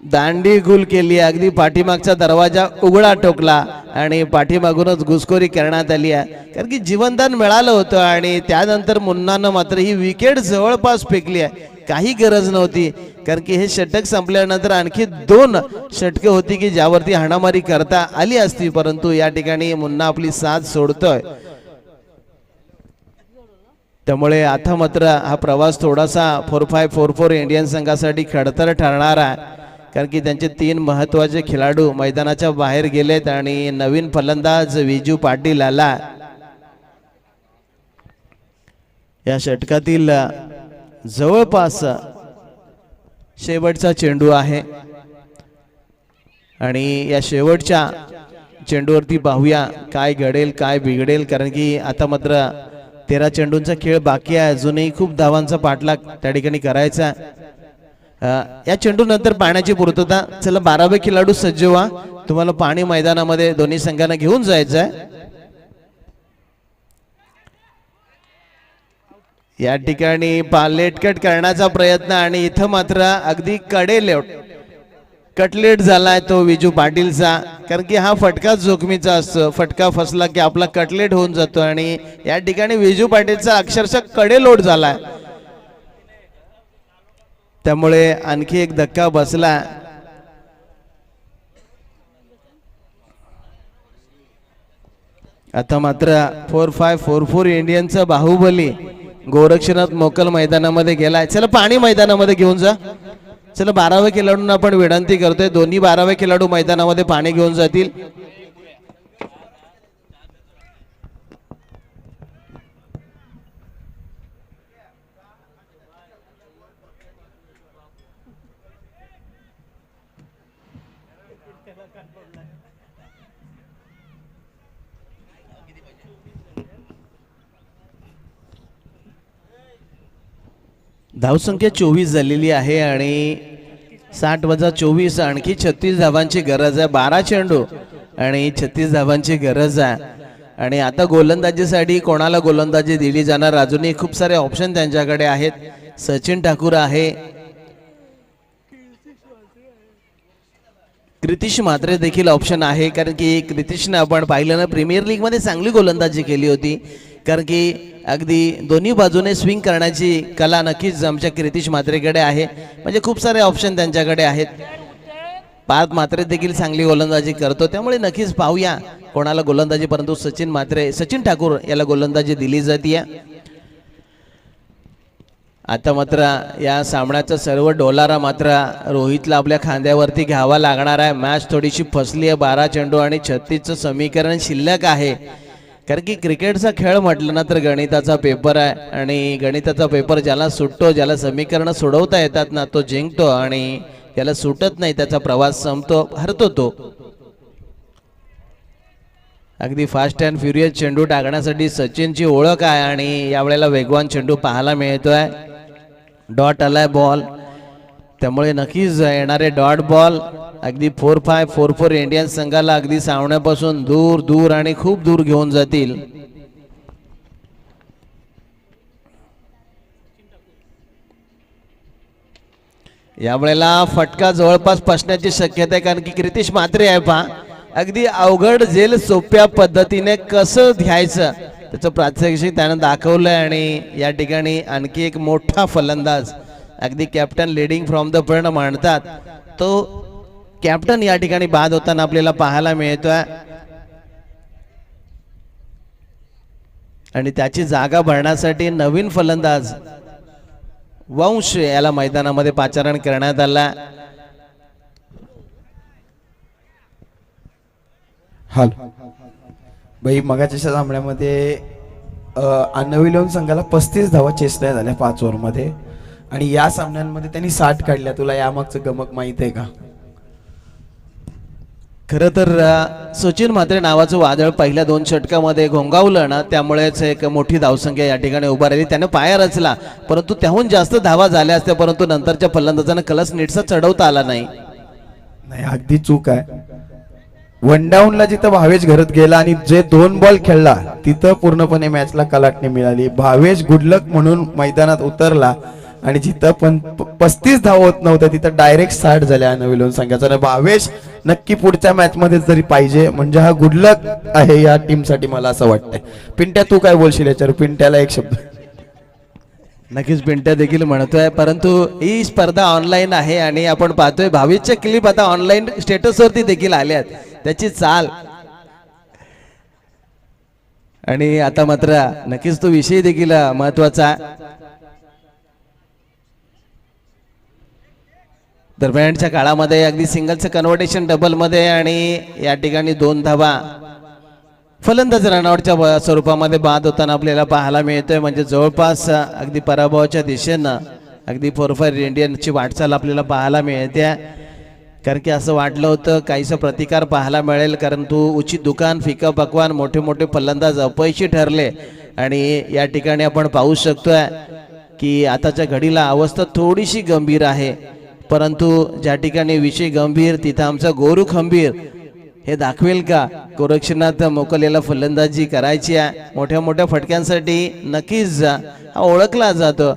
दांडी गुल केली. अगदी पाठीमागचा दरवाजा उघडा ठोकला आणि पाठीमागूनच घुसखोरी करण्यात आली आहे कारण की जीवनदान मिळालं होतं आणि त्यानंतर मुन्नानं मात्र ही विकेट जवळपास फेकली आहे. काही गरज नव्हती कारण की हे षटक संपल्यानंतर आणखी 2 षटके होती की ज्यावरती हाणामारी करता आली असती परंतु या ठिकाणी मुन्ना आपली साथ सोडतोय. त्यामुळे आता मात्र हा प्रवास थोडासा 4-4 इंडियन संघासाठी खडतर ठरणार आहे कारण की त्यांचे 3 महत्वाचे खेळाडू मैदानाच्या बाहेर गेलेत आणि नवीन फलंदाज विजू पाटील आला. या षटकातील जवळपास शेवटचा चेंडू आहे आणि या शेवटच्या चेंडूवरती पाहूया काय घडेल काय बिघडेल कारण की आता मात्र 13 चेंडूंचा खेळ बाकी आहे. अजूनही खूप धावांचा पाठलाग त्या ठिकाणी करायचा. या चेंडू नंतर पाण्याची पूर्तता. चला 12वे खेळाडू सज्ज व्हा. तुम्हाला पाणी मैदानामध्ये दोन्ही संघांना घेऊन जायचं आहे. या ठिकाणी लेटकट करण्याचा प्रयत्न आणि इथं मात्र अगदी कटलेट झालाय तो विजू पाटीलचा, कारण की हा फटका जोखमीचा असतो. फटका फसला की आपला कटलेट होऊन जातो आणि या ठिकाणी विजू पाटीलचा अक्षरशः कडे लोट झालाय, त्यामुळे आणखी एक धक्का बसला. आता मात्र 4544 इंडियनचा बाहुबली गोरक्षनाथ मोकल मैदानामध्ये गेलाय. चला पाणी मैदानामध्ये घेऊन जा. चला 12व्या खेळाडूंना आपण विनंती करतोय, दोन्ही 12वे खेळाडू मैदानामध्ये पाणी घेऊन जातील. धावसंख्या 24 झालेली आहे आणि 60 वजा 24 आणखी 36 धावांची गरज आहे. 12 चेंडू आणि 36 धावांची गरज आहे. आणि आता गोलंदाजीसाठी कोणाला गोलंदाजी दिली जाणार, अजूनही खूप सारे ऑप्शन त्यांच्याकडे आहेत. सचिन ठाकूर आहे, क्रितिश म्हात्रे देखील ऑप्शन आहे, कारण की क्रितिशने आपण पाहिलं ना प्रीमियर लीग मध्ये चांगली गोलंदाजी केली होती, कारण की अगदी दोन्ही बाजूने स्विंग करण्याची कला नक्कीच आमच्या क्रितिश म्हात्रेकडे आहे. म्हणजे खूप सारे ऑप्शन त्यांच्याकडे आहेत. पार्थ म्हात्रे देखील चांगली गोलंदाजी करतो, त्यामुळे नक्कीच पाहूया कोणाला गोलंदाजी, परंतु सचिन ठाकूर याला गोलंदाजी दिली जाते. आता मात्र या सामन्याचा सर्व डोलारा मात्र रोहितला आपल्या खांद्यावरती घ्यावा लागणार आहे. मॅच थोडीशी फसली आहे. 12 चेंडू आणि 36चं समीकरण शिल्लक आहे, कारण की क्रिकेटचा खेळ म्हटलं ना तर गणिताचा पेपर आहे आणि गणिताचा पेपर ज्याला सुटतो, ज्याला समीकरण सोडवता येतात ना तो जिंकतो आणि ज्याला सुटत नाही त्याचा प्रवास संपतो, हरतो तो. अगदी फास्ट अँड फ्युरियस चेंडू टाकण्यासाठी सचिनची ओळख आहे आणि यावेळेला वेगवान चेंडू पाहायला मिळतोय. डॉट आलाय बॉल, त्यामुळे नक्कीच येणारे डॉट बॉल अगदी 4544 इंडियन संघाला अगदी सामन्यापासून दूर दूर आणि खूप दूर घेऊन जातील. यावेळेला फटका जवळपास फसण्याची शक्यता आहे, कारण की क्रितिश म्हात्रे आहे पहा, अगदी अवघड जेल सोप्या पद्धतीने कसं घ्यायचं त्याचं प्रात्यक्षिक त्यानं दाखवलंय. आणि या ठिकाणी आणखी एक मोठा फलंदाज, अगदी captain leading from the front म्हणतात, तो कॅप्टन या ठिकाणी बाद होताना आपल्याला पाहायला मिळतोय आणि त्याची जागा भरण्यासाठी नवीन फलंदाज वंश याला मैदानामध्ये पाचारण करण्यात आला. हाल बाई मगाच्या सामन्यामध्ये नवी संघाला 35 धावा चेसल्या झाल्या 5 ओव्हरमध्ये आणि या सामन्यांमध्ये त्यांनी 60 काढल्या. तुला यामागचं गमक माहित आहे का? खरं तर सचिन म्हात्रे नावाचं वादळ पहिल्या 2 षटकामध्ये घोंगावलं ना, त्यामुळेच एक मोठी धावसंख्या या ठिकाणी उभा राहिली. त्याने पाया रचला, परंतु त्याहून जास्त धावा झाल्या असत्या, परंतु नंतरच्या फलंदाजांना कलस नीटसा चढवता आला नाही. अगदी चूक आहे. 1 डाऊनला जिथं भावेश घरात गेला आणि जे 2 बॉल खेळला तिथं पूर्णपणे मॅचला कलाटणी मिळाली. भावेश गुडलक म्हणून मैदानात उतरला आणि जिथं पण 35 धाव होत नव्हत्या तिथं डायरेक्ट 60 झाल्या नवी संघाचा. भावेश नक्की पुढच्या मॅच मध्ये तरी पाहिजे, म्हणजे हा गुडलक आहे या टीम साठी, मला असं वाटतंय. पिंट्या तू काय बोलशील याच्यावर? पिंट्याला एक शब्द. नक्कीच पिंट्या देखील म्हणतोय, परंतु ही स्पर्धा ऑनलाईन आहे आणि आपण पाहतोय भावेशच्या क्लिप आता ऑनलाईन स्टेटसवरती देखील आल्यात, त्याची चाल. आणि आता मात्र नक्कीच तो विषय देखील महत्वाचा. दरम्यानच्या काळामध्ये अगदी सिंगलचं कन्व्हर्टेशन डबल मध्ये आणि या ठिकाणी 2 धावा फलंदाज रनआउटच्या स्वरूपामध्ये बाद होताना आपल्याला पाहायला मिळतोय. म्हणजे जवळपास अगदी पराभवाच्या दिशेनं अगदी 45 इंडियनची वाटचाल आपल्याला पाहायला मिळते. कारण की असं वाटलं होतं काहीसा प्रतिकार पाहायला मिळेल, कारण तू उचित दुकान फिका पकवान मोठे मोठे फलंदाज अपयशी ठरले आणि या ठिकाणी आपण पाहू शकतोय की आताच्या घडीला अवस्था थोडीशी गंभीर आहे, परंतु ज्या ठिकाणी विषय गंभीर तिथं आमचा गोरू खंबीर हे दाखवेल का? गोरक्षनाथ मोकल याला फलंदाजी करायची आहे. मोठ्या मोठ्या फटक्यांसाठी नक्कीच ओळखला जातो,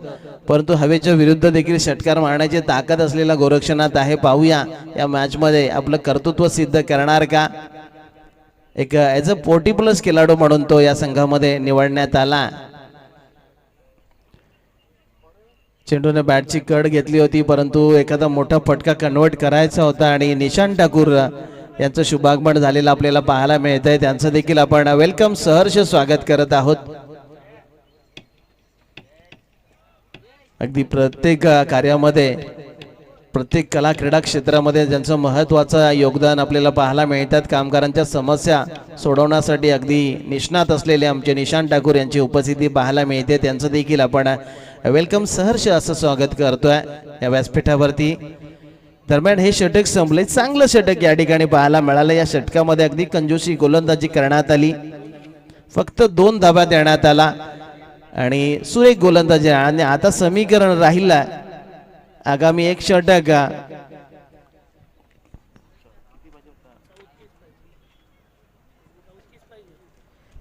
परंतु हवेच्या विरुद्ध देखील षटकार मारण्याची ताकद असलेला गोरक्षनाथ आहे. पाहूया या मॅच मध्ये आपलं कर्तृत्व सिद्ध करणार का. एक ॲज अ 40+ खेळाडू म्हणून तो या संघामध्ये निवडण्यात आला. चेंडूने बॅटची कड घेतली होती, परंतु एखादा मोठा फटका कन्वर्ट करायचा होता आणि निशांत ठाकूर यांचं शुभागमन झालेलं आपल्याला पाहायला मिळत आहे. त्यांचं देखील आपण वेलकम सहर्ष स्वागत करत आहोत. अगदी प्रत्येक कार्यामध्ये, प्रत्येक कला क्रीडा क्षेत्रामध्ये ज्यांचं महत्त्वाचं योगदान आपल्याला पाहायला मिळतात. कामगारांच्या समस्या सोडवण्यासाठी अगदी निष्णात असलेले आमचे निशांत ठाकूर यांची उपस्थिती पाहायला मिळते. त्यांचं देखील आपण वेलकम सहर्ष असं स्वागत करतोय या व्यासपीठावरती. दरम्यान हे षटक संपले. चांगलं षटक या ठिकाणी पाहायला मिळालं. या षटकामध्ये अगदी कंजूसी गोलंदाजी करण्यात आली. फक्त 2 धाबा देण्यात आला आणि सुरेख गोलंदाजी. आणि आता समीकरण राहिला आगामी 1 षटक.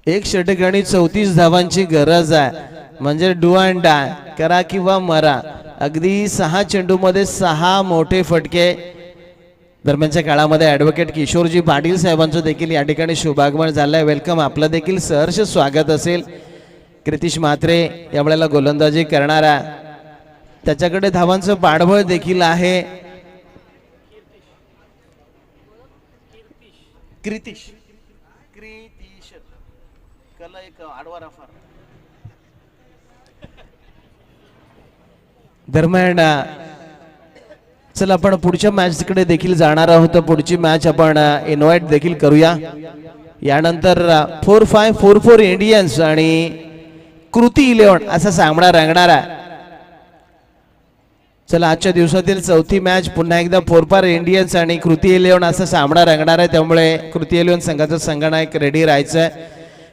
एक षटक आणि 34 धावांची गरज आहे. म्हणजे डू अँड डाय, करा किंवा मरा. अगदी 6 चेंडूमध्ये 6 मोठे फटके. दरम्यानच्या काळामध्ये ॲडव्होकेट किशोरजी पाटील साहेबांचं देखील या ठिकाणी शुभागमन झालंय. वेलकम, आपलं देखील सहर्ष स्वागत असेल. क्रितिश म्हात्रे यावेळेला गोलंदाजी करणारा, त्याच्याकडे धावांचं पाठबळ देखील आहे. क्रितिश कला एक आडवा रफा. दरम्यान चला आपण पुढच्या मॅच कडे देखील जाणार आहोत. पुढची मॅच आपण इन्व्हाइट देखील करूया. यानंतर 4-5-4-4 इंडियन्स आणि कृती 11 असा सामना रंगणार आहे. चला आजच्या दिवसातील 4थी मॅच पुन्हा एकदा 4-5 इंडियन्स आणि कृती 11 असा सामना रंगणार आहे. त्यामुळे कृती 11 संघाचा संघनायक रेडी राहायचं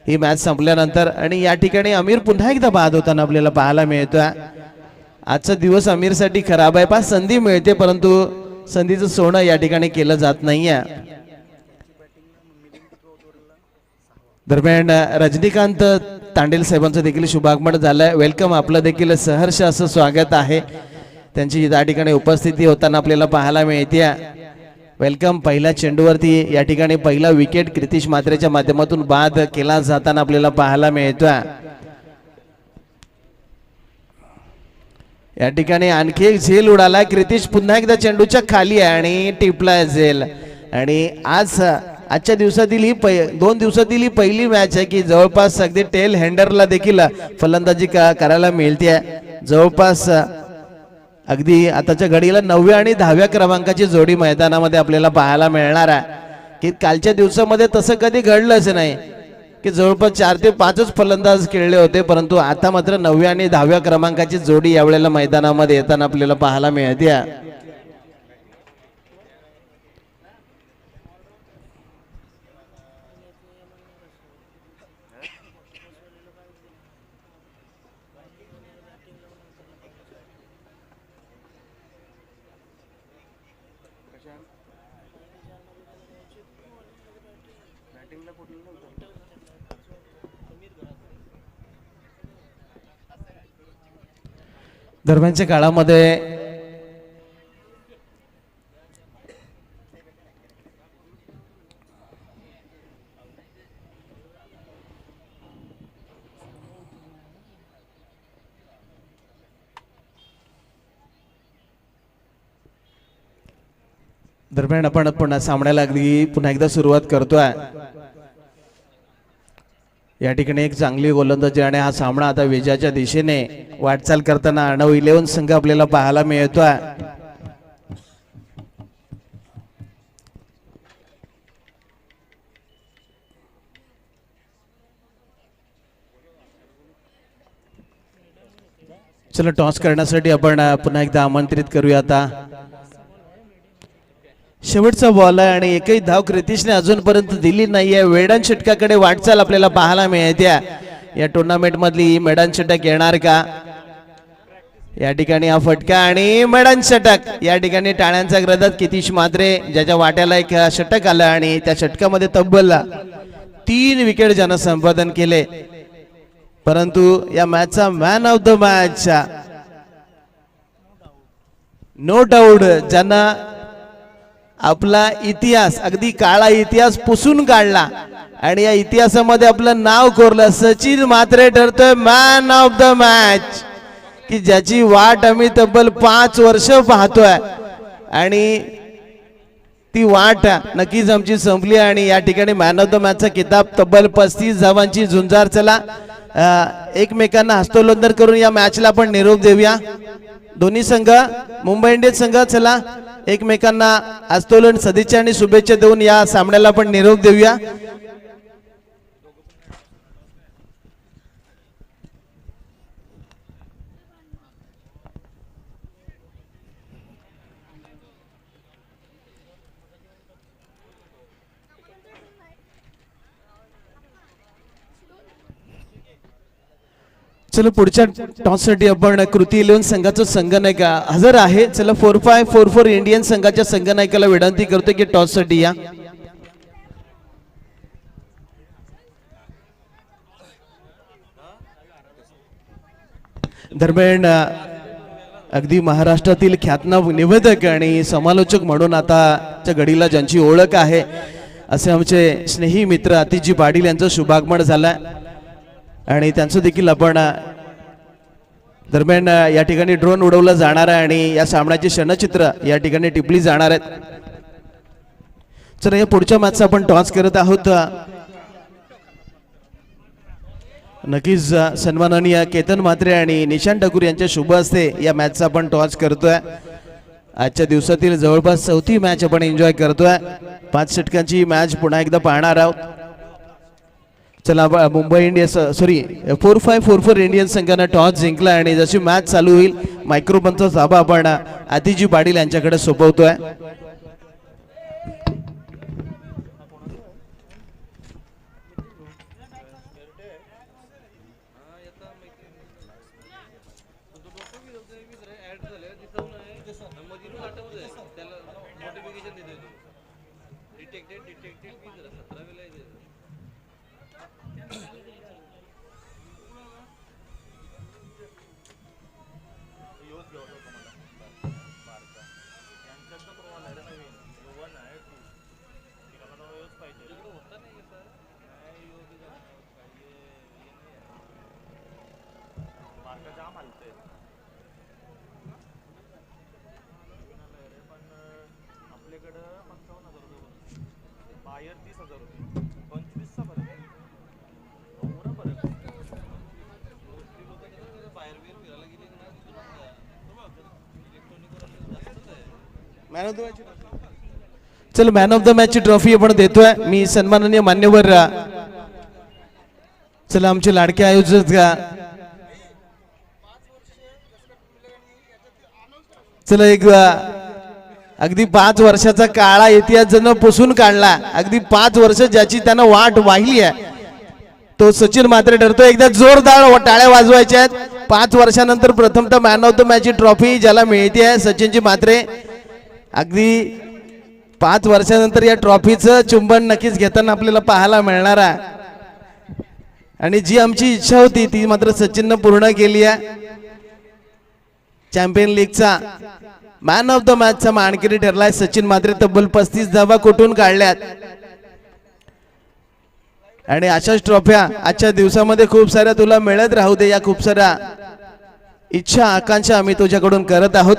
ही मॅच संपल्यानंतर. आणि या ठिकाणी अमीर पुन्हा एकदा बाद होताना आपल्याला पाहायला मिळतोय. आजचा दिवस अमीरसाठी खराब आहे. 5 संधी मिळते, परंतु संधीचं सोनं या ठिकाणी केलं जात नाहीये. दरम्यान रजनीकांत तांडेल साहेबांचं देखील शुभागमन झालंय. वेलकम, आपलं देखील सहर्ष असं स्वागत आहे. त्यांची या ठिकाणी उपस्थिती होताना आपल्याला पाहायला मिळते. वेलकम. पहिल्या चेंडूवरती या ठिकाणी पहिला विकेट क्रितिश म्हात्रेच्या माध्यमातून बाद केला जाताना आपल्याला पाहायला मिळतोय. या ठिकाणी आणखी एक झेल उडाला. क्रितिश पुन्हा एकदा चेंडूच्या खाली आहे आणि टिपला झेल. आणि आजच्या दिवसातील ही 2 दिवसातील ही पहिली मॅच आहे की जवळपास अगदी टेल हँडरला देखील फलंदाजी करायला मिळते. जवळपास अगदी आताच्या घडीला 9व्या आणि 10व्या क्रमांकाची जोडी मैदानामध्ये आपल्याला पाहायला मिळणार आहे. की कालच्या दिवसामध्ये तसं कधी घडलंच नाही की जवळपास 4 ते 5च फलंदाज खेळले होते, परंतु आता मात्र 9व्या आणि 10व्या क्रमांकाची जोडी यावेळेला मैदानामध्ये येताना आपल्याला पाहायला मिळते. दरम्यानच्या काळामध्ये दरम्यान आपण पुन्हा सामन्याला अगदी पुन्हा एकदा सुरुवात करतोय. या ठिकाणी एक चांगली गोलंदाजी आणि हा सामना आता विजयाच्या दिशेने वाटचाल करताना अणव 11 संघ आपल्याला पाहायला मिळतोय. चला टॉस करण्यासाठी आपण पुन्हा एकदा आमंत्रित करूया. आता शेवटचा बॉल आहे आणि एकही धाव क्रितिशने अजूनपर्यंत दिली नाहीये. वेडान षटकाकडे वाटचाल आपल्याला पाहायला मिळते. या टुर्नामेंट मधली मैदान षटक येणार का? या ठिकाणी हा फटका आणि मैदान षटक. या ठिकाणी टाळ्यांचा गजर क्रितिश म्हात्रे ज्याच्या वाट्याला एक षटक आलं आणि त्या षटकामध्ये तब्बल 3 विकेट ज्यानं संपादन केले. परंतु या मॅचचा man of the match no doubt ज्यांना आपला इतिहास अगदी काळा इतिहास पुसून काढला आणि या इतिहासामध्ये आपलं नाव कोरलं, सचिन म्हात्रे ठरतोय मॅन ऑफ द मॅच, की ज्याची वाट आम्ही तब्बल 5 वर्ष पाहतोय आणि ती वाट नक्कीच आमची संपली आणि या ठिकाणी मॅन ऑफ द मॅचचा किताब तब्बल 35 धावांची झुंजार. चला एकमेकांना हस्तोल्लंघन करून या मॅचला आपण निरोप देऊया. दोन्ही संघ, मुंबई इंडियन्स संघ, चला एकमेकांना हस्तोलन सदिच्छा आणि शुभेच्छा देऊन या सामन्याला आपण निरोप देऊया. चला पुढच्या टॉस साठी आपण कृती 11 संघाचा संघनायक हजर आहे. चला 4544 इंडियन संघाच्या संघनायकाला विनंती करतो की टॉस साठी या. दरम्यान अगदी महाराष्ट्रातील ख्यातनाम निवेदक आणि समालोचक म्हणून आताच्या घडीला ज्यांची ओळख आहे असे आमचे स्नेही मित्र आतिशजी पाटील यांचं शुभागमन झालंय आणि त्यांचं देखील आपण दरम्यान या ठिकाणी ड्रोन उडवला जाणार आहे आणि या सामन्याचे क्षणचित्र या ठिकाणी टिपली जाणार आहेत. चला या पुढच्या मॅचचा आपण टॉस करत आहोत. नक्कीच सन्माननीय केतन म्हात्रे आणि निशांत ठाकूर यांच्या शुभ हस्ते या मॅचचा आपण टॉस करतोय. आजच्या दिवसातील जवळपास 4थी मॅच आपण एन्जॉय करतोय. 5 षटकांची मॅच पुन्हा एकदा पाहणार आहोत. चला मुंबई इंडियन्स 4544 इंडियन संघाने टॉस जिंकला आणि जशी मॅच चालू होईल मायक्रोफोनचा ताबा आपण आतिशजी पाटील यांच्याकडे सोपवतोय. चल मॅन ऑफ द मॅच ची ट्रॉफी आपण देतोय. मी सन्माननीय मान्यवर चला आमचे लाडके आयोजक चला एक अगदी 5 वर्षाचा काळा इतिहास जण पुसून काढला. अगदी 5 वर्ष ज्याची त्यानं वाट वाहिली आहे तो सचिन म्हात्रे ठरतो. एकदा जोरदार टाळ्या वाजवायच्या आहेत. 5 वर्षानंतर प्रथमतः मॅन ऑफ द मॅच ची ट्रॉफी ज्याला मिळते आहे सचिनजी म्हात्रे. अगदी 5 वर्षानंतर या ट्रॉफीचं चुंबन नक्कीच घेताना आपल्याला पाहायला मिळणार आहे आणि जी आमची इच्छा होती ती मात्र सचिननं पूर्ण केली आहे. चॅम्पियन लीगचा मॅन ऑफ द मॅचचा मानकरी ठरलाय सचिन म्हात्रे. तब्बल 35 धावा कुठून काढल्यात आणि अशाच ट्रॉफ्या आजच्या दिवसामध्ये खूप साऱ्या तुला मिळत राहू दे. या खूप साऱ्या इच्छा आकांक्षा आम्ही तुझ्याकडून करत आहोत.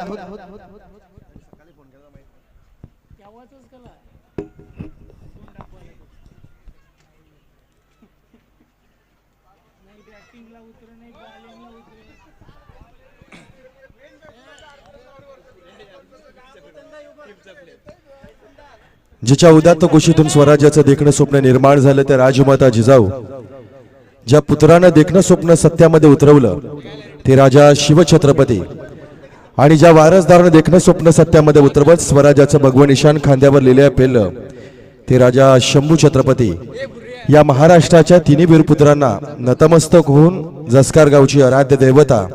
जिच्या उदात्त कुशीतून स्वराज्याचं देखणं स्वप्न निर्माण झालं त्या राजमाता जिजाऊ ज्या पुत्रानं देखणं स्वप्न सत्यामध्ये उतरवलं ते राजा शिवछत्रपती आणि ज्या वारसदारानं देखणं स्वप्न सत्यामध्ये उतरवत स्वराज्याचं भगवं निशाण खांद्यावर लिहिलं पेललं ते राजा शंभू छत्रपती. या महाराष्ट्राच्या तिन्ही वीरपुत्रांना नतमस्तक होऊन जसकार गावची आराध्य देवता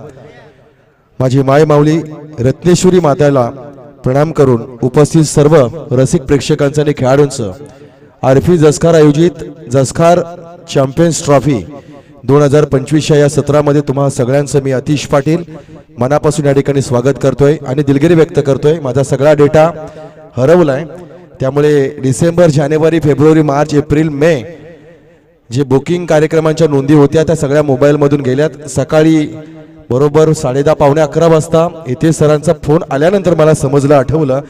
माझी माय माऊली रत्नेश्वरी माताला प्रणाम करून उपस्थित सर्व रसिक प्रेक्षकांचं आणि खेळाडूंचं आरफी जसकार आयोजित जसकार चॅम्पियन्स ट्रॉफी 2025 या सत्रामध्ये तुम्हा सगळ्यांचं मी आतिश पाटील मनापासून या ठिकाणी स्वागत करतोय आणि दिलगिरी व्यक्त करतोय. माझा सगळा डेटा हरवलाय, त्यामुळे डिसेंबर, जानेवारी, फेब्रुवारी, मार्च, एप्रिल, मे जे बुकिंग कार्यक्रमांच्या नोंदी होत्या त्या सगळ्या मोबाईलमधून गेल्यात. सकाळी बरोबर 10:30 पावणे 11 वाजता इथे सरांचा फोन आल्यानंतर मला समजलं, आठवलं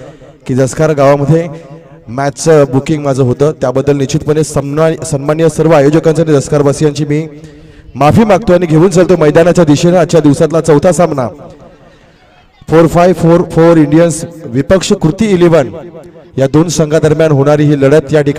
की जसखार गावामध्ये मॅचचं बुकिंग माझं होतं. त्याबद्दल निश्चितपणे सन्माननीय सर्व आयोजकांचं आणि जसकारवासियांची मी माफी मागतो आणि घेऊन चालतो मैदानाच्या दिशेने. आजच्या दिवसातला चौथा सामना 4-5-4-4 इंडियन्स विपक्ष कृती 11 या दोन संघादरम्यान होणारी ही लढत या ठिकाणी